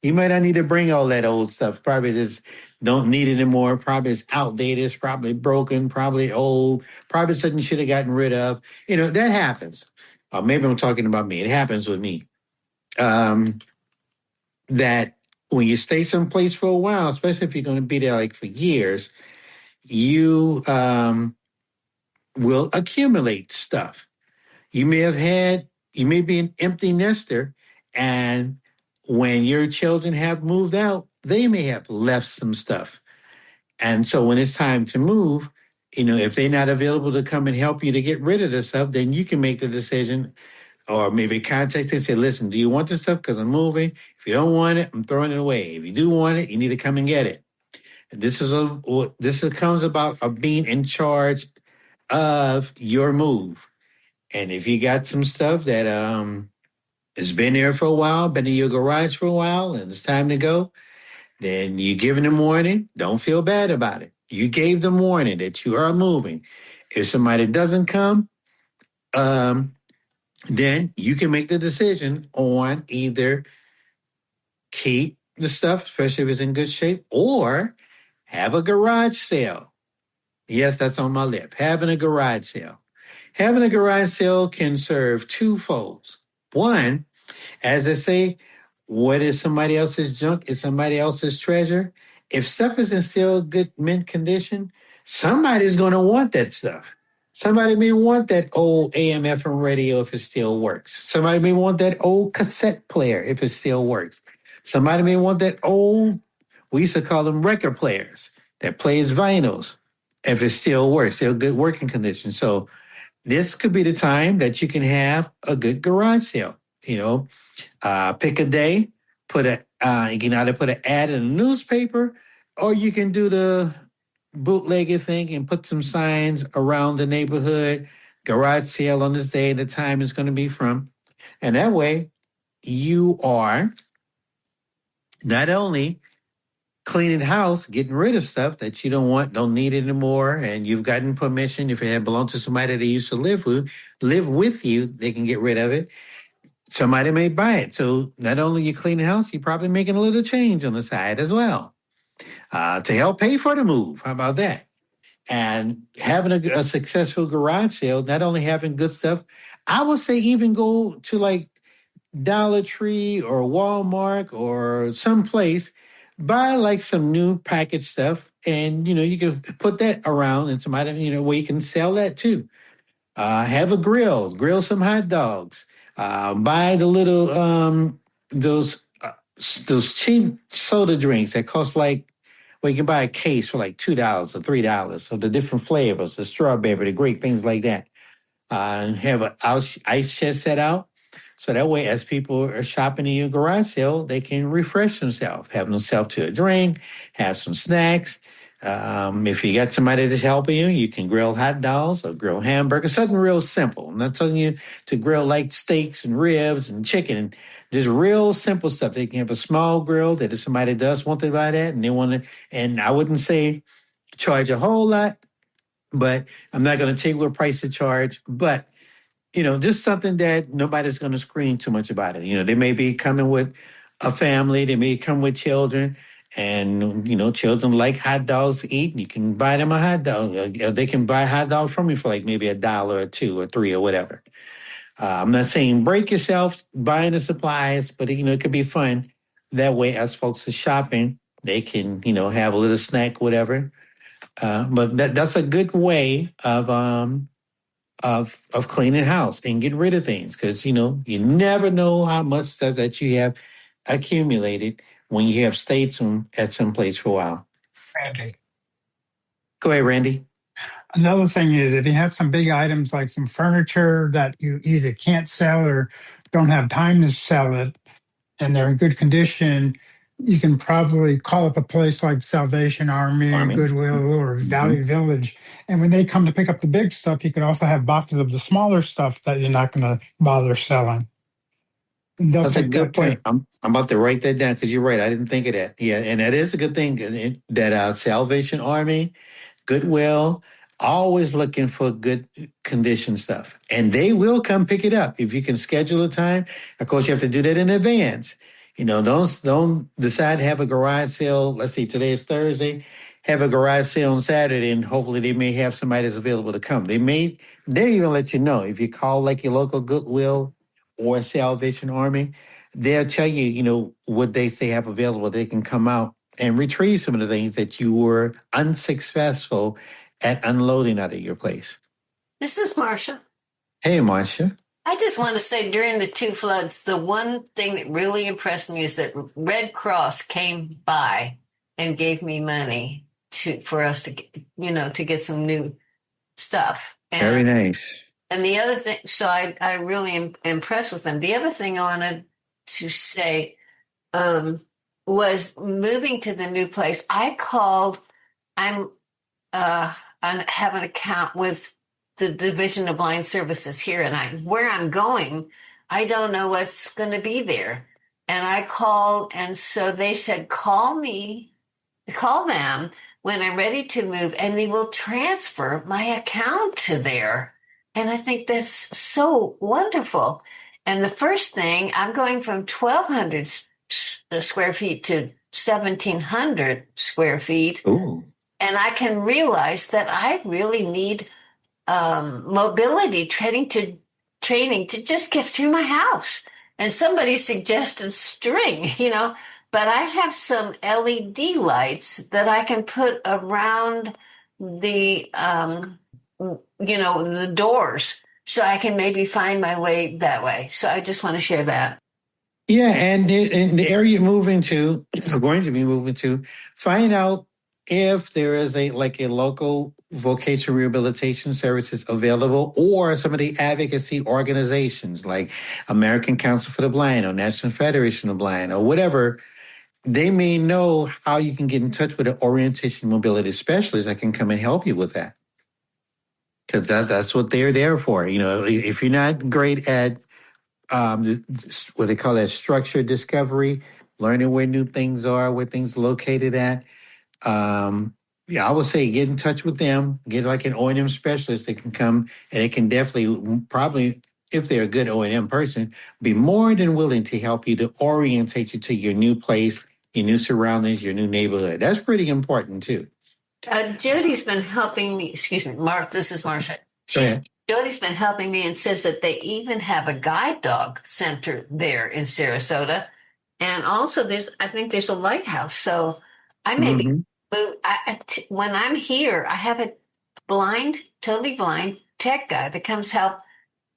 You might not need to bring all that old stuff. Probably just don't need it anymore. Probably it's outdated. It's probably broken. Probably old. Probably something you should have gotten rid of. That happens. Or maybe I'm talking about me. It happens with me. That when you stay someplace for a while, especially if you're going to be there for years, you will accumulate stuff. You may be an empty nester, and when your children have moved out, they may have left some stuff. And so when it's time to move, if they're not available to come and help you to get rid of the stuff, then you can make the decision or maybe contact and say, listen, do you want this stuff? Because I'm moving. If you don't want it, I'm throwing it away. If you do want it, you need to come and get it. And this comes about of being in charge of your move. And if you got some stuff that has been there for a while, been in your garage for a while, and it's time to go, then you give them warning. Don't feel bad about it. You gave them warning that you are moving. If somebody doesn't come, then you can make the decision on either keep the stuff, especially if it's in good shape, or have a garage sale. Yes, that's on my lip. Having a garage sale. Having a garage sale can serve two folds. One, as I say, what is somebody else's junk is somebody else's treasure. If stuff is in still good mint condition, somebody's going to want that stuff. Somebody may want that old AM/FM radio if it still works. Somebody may want that old cassette player if it still works. Somebody may want that old, we used to call them record players, that plays vinyls if it still works, still good working condition. So this could be the time that you can have a good garage sale. Pick a day, you can either put an ad in a newspaper, or you can do the bootlegger thing and put some signs around the neighborhood, garage sale on this day, the time is going to be from. And that way you are not only cleaning house, getting rid of stuff that you don't need anymore, and you've gotten permission. If it had belonged to somebody that used to live with you, they can get rid of it. somebody may buy it. So not only you clean the house, you're probably making a little change on the side as well to help pay for the move. How about that? And having a successful garage sale, not only having good stuff, I would say even go to like Dollar Tree or Walmart or someplace, buy like some new packaged stuff, and you can put that around and somebody where you can sell that too. Have a grill some hot dogs. Buy the little those cheap soda drinks that cost like, well, you can buy a case for like $2 or $3 of the different flavors, the strawberry, the grape, things like that. And have an ice chest set out. So that way, as people are shopping in your garage sale, they can refresh themselves, have themselves to a drink, have some snacks. If you got somebody that's helping you, you can grill hot dogs or grill hamburgers, something real simple. I'm not telling you to grill like steaks and ribs and chicken, just real simple stuff. They can have a small grill that if somebody does want to buy that and they want to, and I wouldn't say charge a whole lot, but I'm not going to tell you what price to charge, but just something that nobody's going to scream too much about it. They may be coming with a family, they may come with children, and children like hot dogs to eat. You can buy them a hot dog. They can buy a hot dog from you for like maybe $1 or $2 or $3 or whatever. I'm not saying break yourself buying the supplies, but it could be fun. That way, as folks are shopping, they can have a little snack, whatever. But that's a good way of cleaning house and getting rid of things, because you never know how much stuff that you have accumulated when you have stayed at some place for a while. Randy. Go ahead, Randy. Another thing is if you have some big items like some furniture that you either can't sell or don't have time to sell it and they're in good condition, you can probably call up a place like Salvation Army. Goodwill, or Valley Village. And when they come to pick up the big stuff, you can also have boxes of the smaller stuff that you're not going to bother selling. And they'll That's a take good that too. point. I'm about to write that down because you're right. I didn't think of that. Yeah, and that is a good thing that Salvation Army, Goodwill, always looking for good condition stuff. And they will come pick it up if you can schedule a time. Of course, you have to do that in advance. Don't decide to have a garage sale. Let's see, today is Thursday. Have a garage sale on Saturday, and hopefully they may have somebody that's available to come. They even let you know if you call like your local Goodwill or Salvation Army. They'll tell you, what they have available. They can come out and retrieve some of the things that you were unsuccessful at unloading out of your place. This is Marcia. Hey, Marcia. I just want to say during the two floods, the one thing that really impressed me is that Red Cross came by and gave me money for us to get some new stuff. And, very nice. And the other thing, so I really am impressed with them. The other thing I wanted to say was moving to the new place. I have an account with the Division of Line Services here, and where I'm going, I don't know what's going to be there. And I called, and so they said, call them when I'm ready to move, and they will transfer my account to there. And I think that's so wonderful. And the first thing, I'm going from 1,200 square feet to 1,700 square feet. Ooh. And I can realize that I really need mobility training to just get through my house. And somebody suggested string, but I have some LED lights that I can put around the the doors, so I can maybe find my way that way. So I just want to share that. Yeah, and in the area you're moving to, or going to be moving to, find out if there is a local vocational rehabilitation services available, or some of the advocacy organizations like American Council for the Blind or National Federation of the Blind or whatever. They may know how you can get in touch with an orientation mobility specialist that can come and help you with that. Because that's what they're there for. If you're not great at what they call that structured discovery, learning where new things are, where things are located at. I would say get in touch with them, get like an O&M specialist that can come, and it can definitely probably, if they're a good O&M person, be more than willing to help you to orientate you to your new place, your new surroundings, your new neighborhood. That's pretty important too. Jody's been helping me. Excuse me, Mark. This is Marcia. Jody's been helping me and says that they even have a guide dog center there in Sarasota, and also I think there's a lighthouse. So I may be. When I'm here, I have a totally blind tech guy that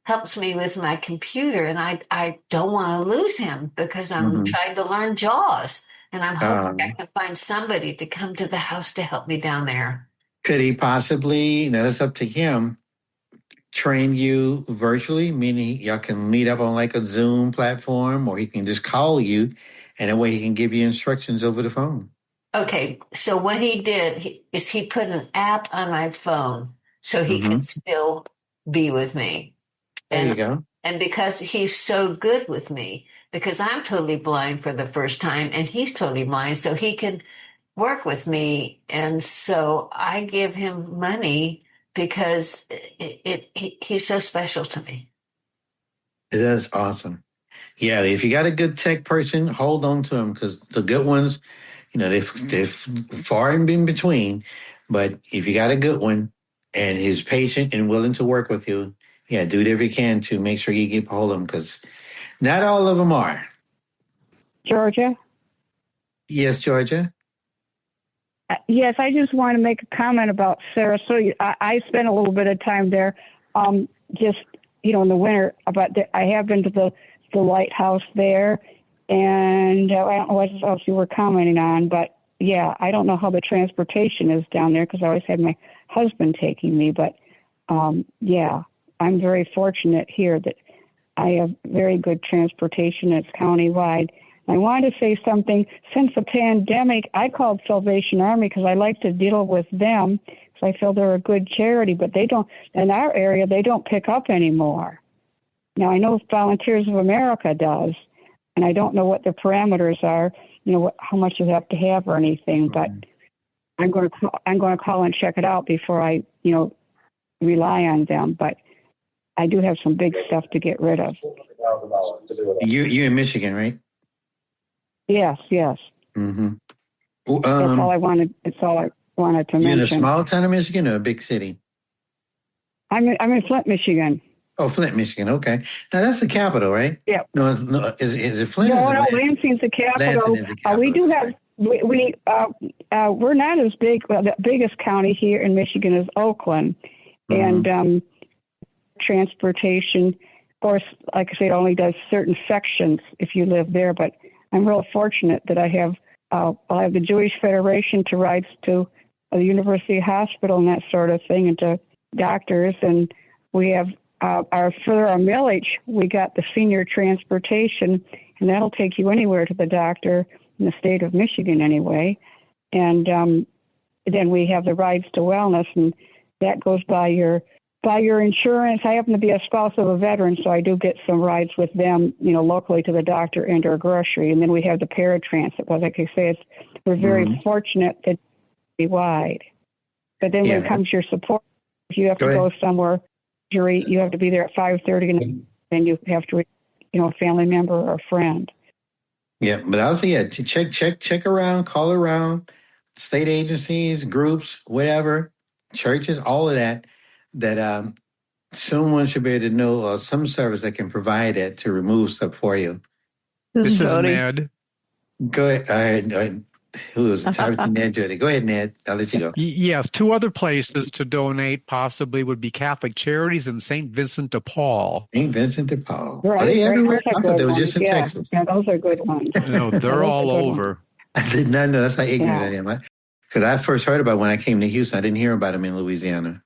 helps me with my computer, and I don't want to lose him because I'm trying to learn JAWS, and I'm hoping I can find somebody to come to the house to help me down there. Could he possibly, that's up to him, train you virtually, meaning y'all can meet up on like a Zoom platform, or he can just call you, and that way he can give you instructions over the phone? Okay, so what he did is he put an app on my phone so he can still be with me. There you go. And because he's so good with me, because I'm totally blind for the first time and he's totally blind, so he can work with me. And so I give him money because he's so special to me. It is awesome. Yeah, if you got a good tech person, hold on to them, because the good ones, they're far and in between. But if you got a good one and he's patient and willing to work with you, do whatever you can to make sure you get hold of them, because not all of them are. Georgia? Yes, Georgia? Yes, I just want to make a comment about Sarasota. I spent a little bit of time there, just, in the winter. But I have been to the lighthouse there, and I don't know what else you were commenting on, but yeah, I don't know how the transportation is down there because I always had my husband taking me. But yeah, I'm very fortunate here that I have very good transportation. It's countywide. I wanted to say something. Since the pandemic, I called Salvation Army because I like to deal with them because I feel they're a good charity, but they don't, in our area, they don't pick up anymore. Now, I know Volunteers of America does, and I don't know what the parameters are, how much you have to have or anything, but I'm going to call and check it out before I, rely on them. But I do have some big stuff to get rid of. You're in Michigan, right? Yes. Mm-hmm. That's all I wanted. It's all I wanted to mention. You in a small town of Michigan or a big city? I'm in Flint, Michigan. Oh, Flint, Michigan. Okay. Now that's the capital, right? Yeah. No, is it Flint? No, Lansing's the capital. Lansing is the capital. We do have. We're not as big. Well, the biggest county here in Michigan is Oakland, and transportation. Of course, like I say, it only does certain sections if you live there. But I'm real fortunate that I have the Jewish Federation to rides to the University Hospital and that sort of thing, and to doctors. And we have for our millage, we got the senior transportation, and that'll take you anywhere to the doctor in the state of Michigan anyway. And then we have the rides to wellness, and that goes by your insurance. I happen to be a spouse of a veteran, so I do get some rides with them, locally to the doctor and or grocery. And then we have the paratransit. Well, like I say, we're very fortunate that it's wide. But then when it comes to your support, if you have to go somewhere, you have to be there at 5:30, and then you have to, a family member or a friend. Yeah, but I'll say, check around, call around, state agencies, groups, whatever, churches, all of that someone should be able to know some service that can provide it to remove stuff for you. This is Ned. Go ahead. Who was it? Ned, Jody. Go ahead, Ned. I'll let you go. Yes, two other places to donate possibly would be Catholic Charities and St. Vincent de Paul. St. Vincent de Paul. Right, Are they everywhere? I thought they were just in yeah. Texas. Yeah, those are good ones. No, they're all over. I did not know. That's how ignorant I am. Because I first heard about it when I came to Houston. I didn't hear about them in Louisiana.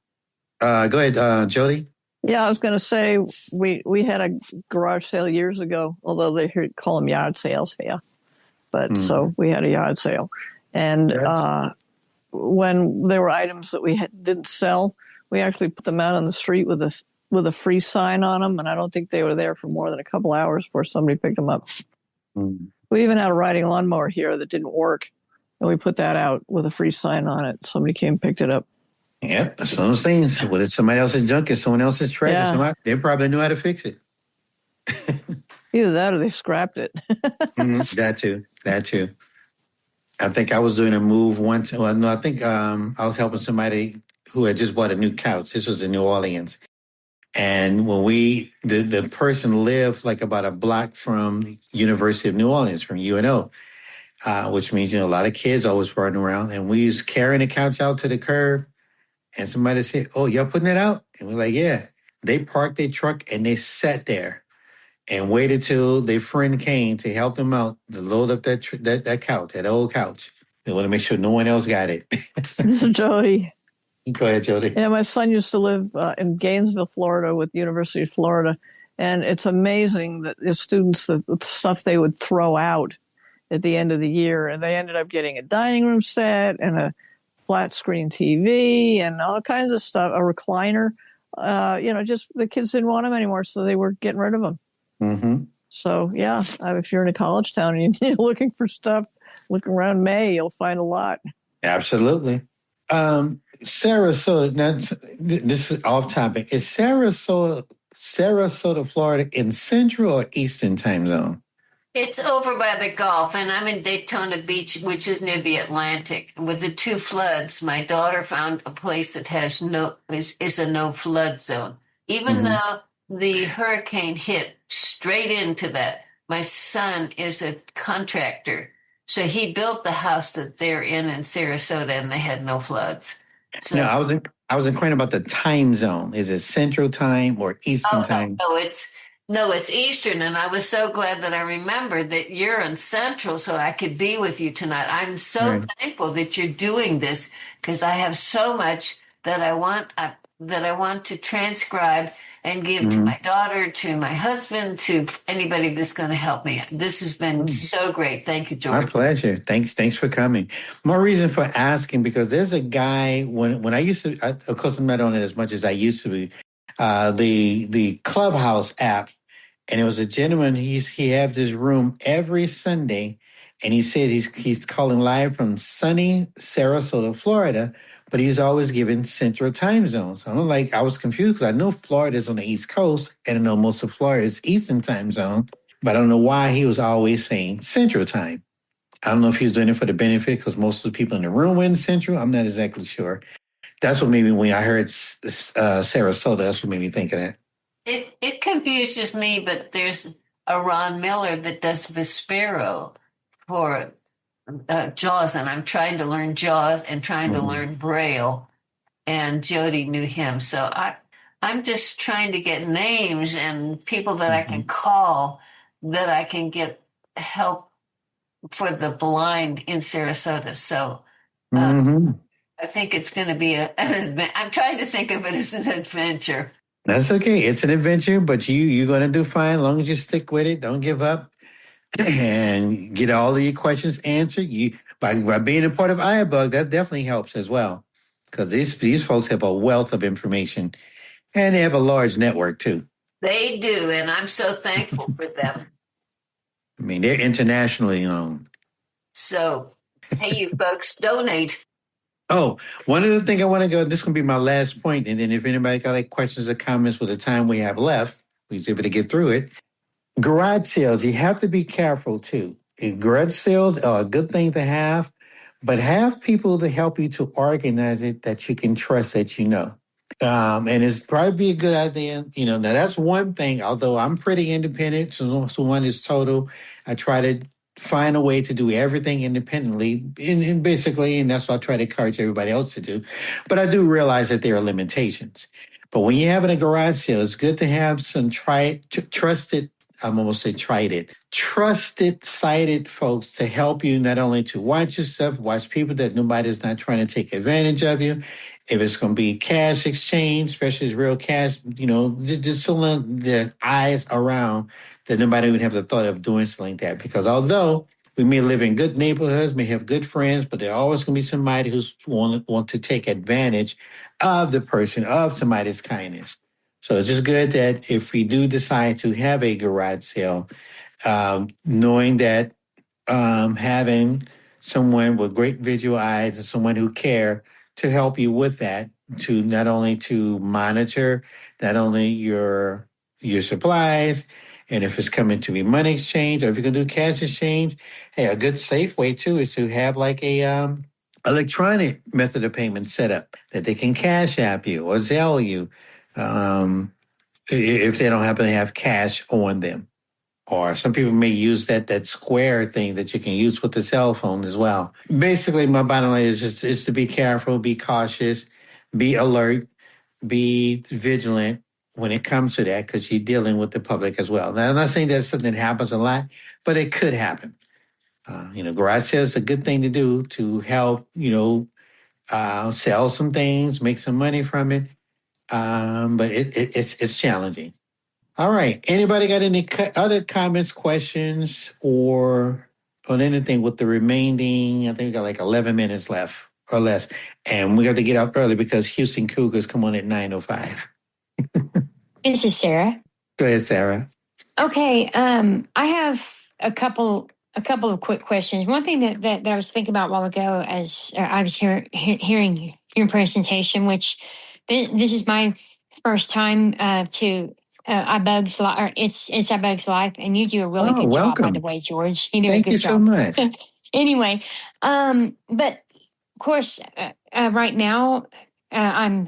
Go ahead, Jody. Yeah, I was going to say we had a garage sale years ago, although they call them yard sales here. But so we had a yard sale. And when there were items that we didn't sell, we actually put them out on the street with a free sign on them. And I don't think they were there for more than a couple hours before somebody picked them up. We even had a riding lawnmower here that didn't work. And we put that out with a free sign on it. Somebody came and picked it up. Yep, that's one of those things. Well, it's somebody else's junk, it's someone else's trash. They probably knew how to fix it. Either that or they scrapped it. That too. That too. I think I was doing a move once. Well, no, I think I was helping somebody who had just bought a new couch. This was in New Orleans. And when the person lived like about a block from University of New Orleans, from UNO, which means, a lot of kids always running around. And we was carrying the couch out to the curb. And somebody said, "Oh, y'all putting it out?" And we're like, "Yeah." They parked their truck and they sat there and waited till their friend came to help them out to load up that couch, that old couch. They want to make sure no one else got it. This is Jody. Go ahead, Jody. Yeah, my son used to live in Gainesville, Florida, with the University of Florida, and it's amazing that the students, the stuff they would throw out at the end of the year, and they ended up getting a dining room set and a flat screen TV and all kinds of stuff, a recliner. Just the kids didn't want them anymore, so they were getting rid of them. Mm-hmm. So, yeah, if you're in a college town and you're looking for stuff, look around May, you'll find a lot. Absolutely. Sarasota, now this is off topic. Is Sarasota, Florida in Central or Eastern time zone? It's over by the Gulf, and I'm in Daytona Beach, which is near the Atlantic. With the two floods, my daughter found a place that has is a no flood zone. Even though the hurricane hit straight into that, my son is a contractor, so he built the house that they're in Sarasota, and they had no floods. So, No, I was inquiring about the time zone. Is it Central time or Eastern time? No, it's Eastern, and I was so glad that I remembered that you're in Central so I could be with you tonight. I'm so thankful that you're doing this because I have so much that I want to transcribe and give to my daughter, to my husband, to anybody that's going to help me. This has been so great. Thank you, George. My pleasure. Thanks for coming. More reason for asking because there's a guy when I used to, of course, I'm not on it as much as I used to be. The Clubhouse app, and it was a gentleman. He had this room every Sunday, and he said he's calling live from sunny Sarasota, Florida, but he's always given Central time zones. So I was confused because I know Florida is on the East Coast, and I know most of Florida is Eastern time zone, but I don't know why he was always saying Central time. I don't know if he was doing it for the benefit because most of the people in the room were in Central. I'm not exactly sure. That's what made me, when I heard Sarasota, that's what made me think of that. It confuses me, but there's a Ron Miller that does Vespero for JAWS, and I'm trying to learn JAWS and trying to learn Braille, and Jody knew him. So I'm just trying to get names and people that I can call that I can get help for the blind in Sarasota. So I think it's going to be I'm trying to think of it as an adventure. That's okay. It's an adventure, but you're going to do fine as long as you stick with it. Don't give up and get all of your questions answered. By being a part of iBUGS, that definitely helps as well because these folks have a wealth of information and they have a large network too. They do, and I'm so thankful for them. I mean, they're internationally owned. So, hey, you folks, donate. Oh, one other thing I want to go, this is going to be my last point, and then if anybody got questions or comments with the time we have left, we're able to get through it. Garage sales, you have to be careful too. Garage sales are a good thing to have, but have people to help you to organize it that you can trust that you know. And it's probably a good idea. Now that's one thing, although I'm pretty independent, so one is total. I try to find a way to do everything independently, and basically, and that's what I try to encourage everybody else to do. But I do realize that there are limitations. But when you're having a garage sale, it's good to have some trusted, I'm almost say trusted, sighted folks to help you not only to watch your stuff, watch people that nobody's not trying to take advantage of you. If it's going to be cash exchange, especially as real cash, just to let the eyes around that nobody would have the thought of doing something like that. Because although we may live in good neighborhoods, may have good friends, but there's always going to be somebody who's want to take advantage of the person, of somebody's kindness. So it's just good that if we do decide to have a garage sale, knowing that having someone with great visual eyes and someone who care to help you with that, to not only to monitor not only your supplies And if it's coming to be money exchange or if you're going to do cash exchange, hey, a good safe way too is to have like a electronic method of payment set up that they can cash app you or Zelle you if they don't happen to have cash on them. Or some people may use that square thing that you can use with the cell phone as well. Basically, my bottom line is to be careful, be cautious, be alert, be vigilant when it comes to that because you're dealing with the public as well. Now, I'm not saying that's something that happens a lot, but it could happen. Garage sales is a good thing to do to help, sell some things, make some money from it. But it's challenging. All right. Anybody got any other comments, questions, or on anything with the remaining? I think we got like 11 minutes left or less. And we got to get out early because Houston Cougars come on at 9:05. This is Sarah. Go ahead, Sarah. Okay. I have a couple of quick questions. One thing that I was thinking about a while ago as I was hearing your presentation, which this is my first time to iBUGS Live. It's iBUGS Live, and you do a really good job, by the way, George. You do a good job. Thank you so much. Anyway, but of course, right now I'm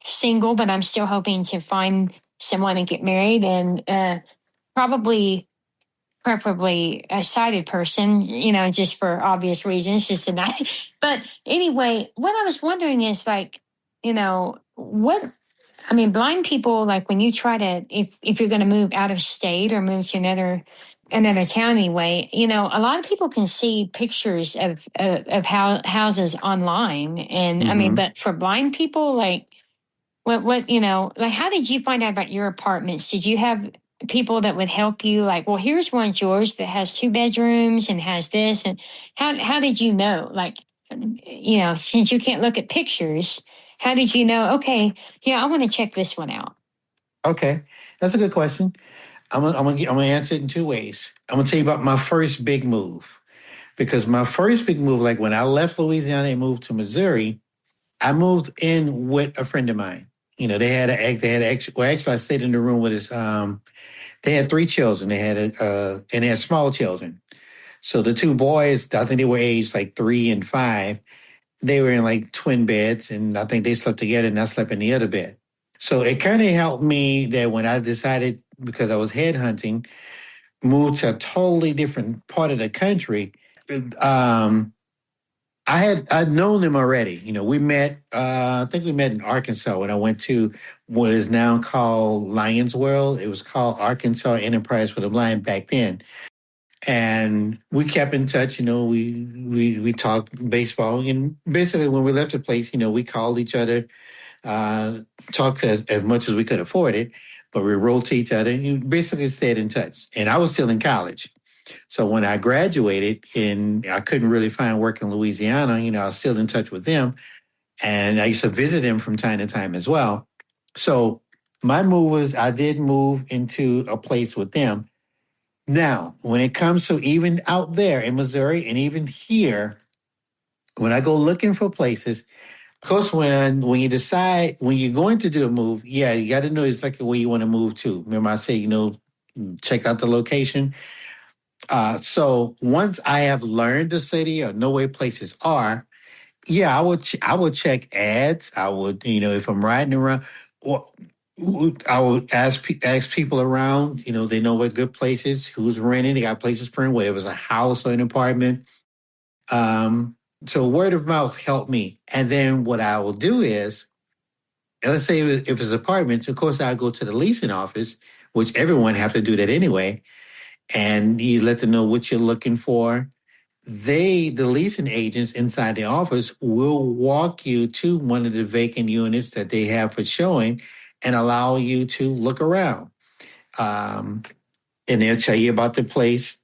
single, but I'm still hoping to find someone and get married, and preferably a sighted person, just for obvious reasons, just a night. But anyway, what I was wondering is blind people, like when you try to, if you're going to move out of state or move to another town anyway, a lot of people can see pictures of houses online. And but for blind people, like what, how did you find out about your apartments? Did you have people that would help you? Like, well, here's one, George, that has 2 bedrooms and has this. And how did you know? Like, since you can't look at pictures, how did you know? Okay, yeah, I want to check this one out. Okay, that's a good question. I'm gonna answer it in 2 ways. I'm gonna tell you about my first big move because my first big move, like when I left Louisiana and moved to Missouri, I moved in with a friend of mine. Actually, I stayed in the room with his. They had 3 children. And they had small children. So the 2 boys, I think they were aged like 3 and 5. They were in like twin beds, and I think they slept together, and I slept in the other bed. So it kind of helped me that when I decided, because I was headhunting, move to a totally different part of the country. I'd known them already. We met. I think we met in Arkansas when I went to what is now called Lions World. It was called Arkansas Enterprise for the Blind back then, and we kept in touch. We talked baseball, and basically when we left the place, we called each other, talked as much as we could afford it, but we wrote to each other and basically stayed in touch. And I was still in college. So when I graduated and I couldn't really find work in Louisiana, I was still in touch with them. And I used to visit them from time to time as well. So my move was I did move into a place with them. Now, when it comes to even out there in Missouri and even here, when I go looking for places, of course, when you decide, when you're going to do a move, yeah, you got to know exactly where you want to move to. Remember I say, check out the location. So once I have learned the city or know where places are, yeah, I would check ads. I would, if I'm riding around, or I would ask people around. They know what good places, who's renting. They got places for rent, whether it was a house or an apartment. So word of mouth helped me. And then what I will do is, let's say if it's apartments, of course I go to the leasing office, which everyone have to do that anyway. And you let them know what you're looking for. The leasing agents inside the office, will walk you to one of the vacant units that they have for showing and allow you to look around. And they'll tell you about the place,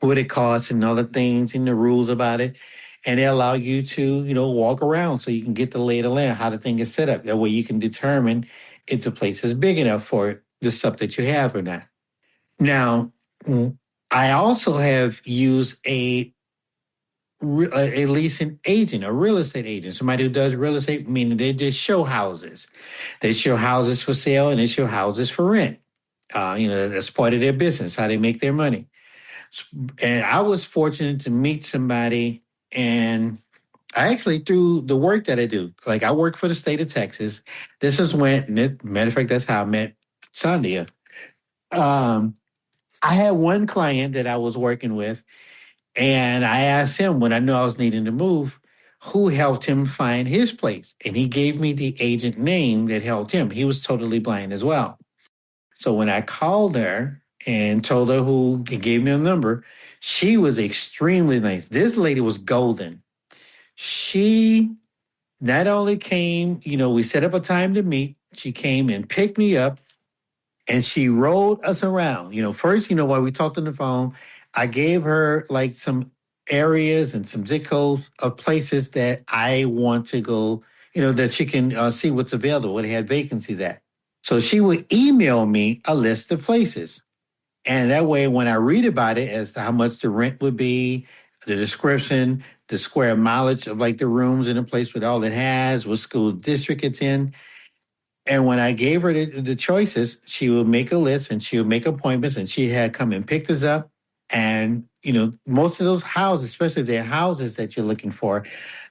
what it costs and other things and the rules about it. And they allow you to, walk around so you can get the lay of the land, how the thing is set up. That way you can determine if the place is big enough for the stuff that you have or not. Now, I also have used a leasing agent, a real estate agent, somebody who does real estate, meaning they just show houses. They show houses for sale and they show houses for rent. That's part of their business, how they make their money. And I was fortunate to meet somebody, and I actually, through the work that I do, like I work for the state of Texas. This is when, matter of fact, that's how I met Sandia. I had one client that I was working with, and I asked him when I knew I was needing to move, who helped him find his place. And he gave me the agent name that helped him. He was totally blind as well. So when I called her and told her who gave me a number, she was extremely nice. This lady was golden. She not only came, we set up a time to meet, she came and picked me up and she rode us around. First, while we talked on the phone, I gave her like some areas and some zip codes of places that I want to go, that she can see what's available, where they had vacancies at. So she would email me a list of places. And that way, when I read about it as to how much the rent would be, the description, the square mileage of like the rooms in a place with all it has, what school district it's in. And when I gave her the choices, she would make a list and she would make appointments and she had come and picked us up. And, most of those houses, especially if they're houses that you're looking for,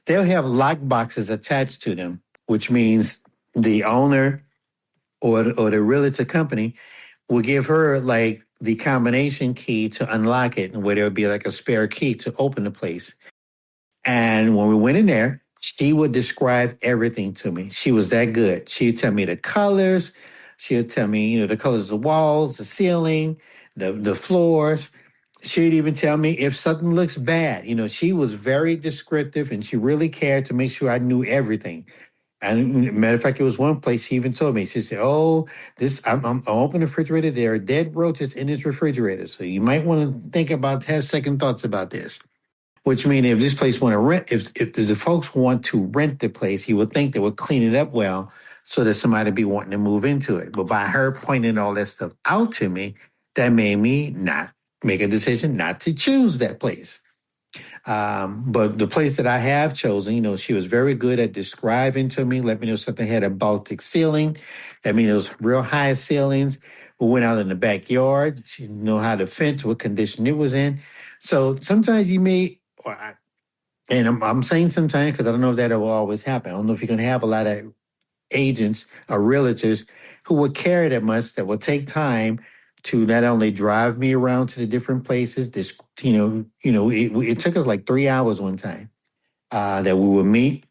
they'll have lock boxes attached to them, which means the owner or the realtor company will give her like the combination key to unlock it, and where there would be like a spare key to open the place. And when we went in there, she would describe everything to me. She was that good. She'd tell me the colors. She would tell me, the colors of the walls, the ceiling, the floors. She'd even tell me if something looks bad. She was very descriptive and she really cared to make sure I knew everything. And matter of fact, it was one place she even told me. She said, "Oh, I'm open the refrigerator. There are dead roaches in this refrigerator, so you might want to have second thoughts about this." Which means if this place want to rent, if the folks want to rent the place, you would think they would clean it up well, so that somebody be wanting to move into it. But by her pointing all that stuff out to me, that made me not make a decision not to choose that place. But the place that I have chosen, she was very good at describing to me, let me know something had a Baltic ceiling. That means it was real high ceilings. We went out in the backyard. She knew how to fence, what condition it was in. So sometimes you may, and I'm saying sometimes because I don't know if that will always happen. I don't know if you're going to have a lot of agents or realtors who will care that much, that will take time to not only drive me around to the different places. It took us like 3 hours one time that we would meet,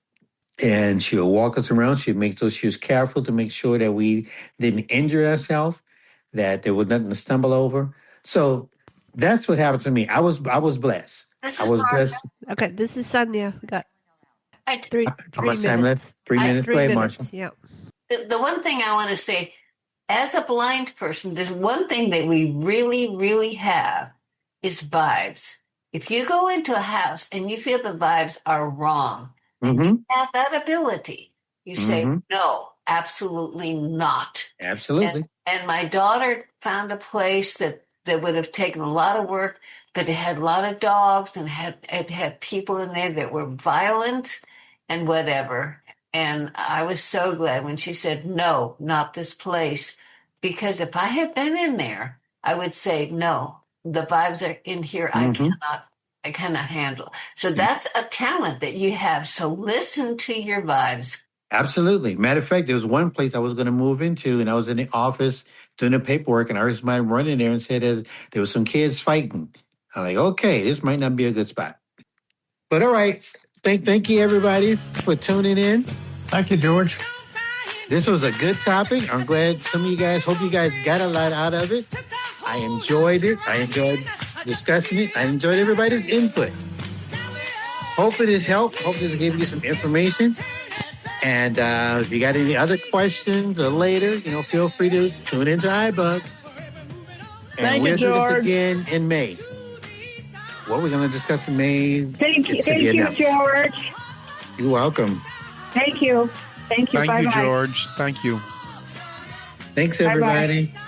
and she would walk us around. She'd make sure she was careful to make sure that we didn't injure ourselves, that there was nothing to stumble over. So that's what happened to me. I was blessed. This I is was Marcia. blessed. Okay, this is Sonia. We got How much time left? 3 minutes. 3 Go ahead, minutes. Marsha. Yeah. The one thing I want to say, as a blind person, there's one thing that we really, really have is vibes. If you go into a house and you feel the vibes are wrong, and you have that ability, you say, no, absolutely not. Absolutely. And my daughter found a place that would have taken a lot of work, but it had a lot of dogs and it had people in there that were violent and whatever. And I was so glad when she said, no, not this place. Because if I had been in there, I would say, no, the vibes are in here. I cannot handle. So that's a talent that you have. So listen to your vibes. Absolutely. Matter of fact, there was one place I was going to move into, and I was in the office doing the paperwork, and I heard somebody run in there and said that there was some kids fighting. I'm like, okay, this might not be a good spot. But all right. Thank you, everybody, for tuning in. Thank you, George. This was a good topic. I'm glad hope you guys got a lot out of it. I enjoyed it. I enjoyed discussing it. I enjoyed everybody's input. Hopefully this helped. Hope this gave you some information. And if you got any other questions or later, feel free to tune into iBUGS. And we'll do this again in May. What we're going to discuss in May. Thank you, George. You're welcome. Thank you. Thank Bye-bye. you, George. Thank you. Thanks, everybody. Bye-bye.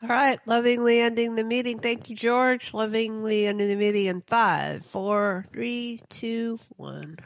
All right, lovingly ending the meeting. Thank you, George. Lovingly ending the meeting in 5, 4, 3, 2, 1.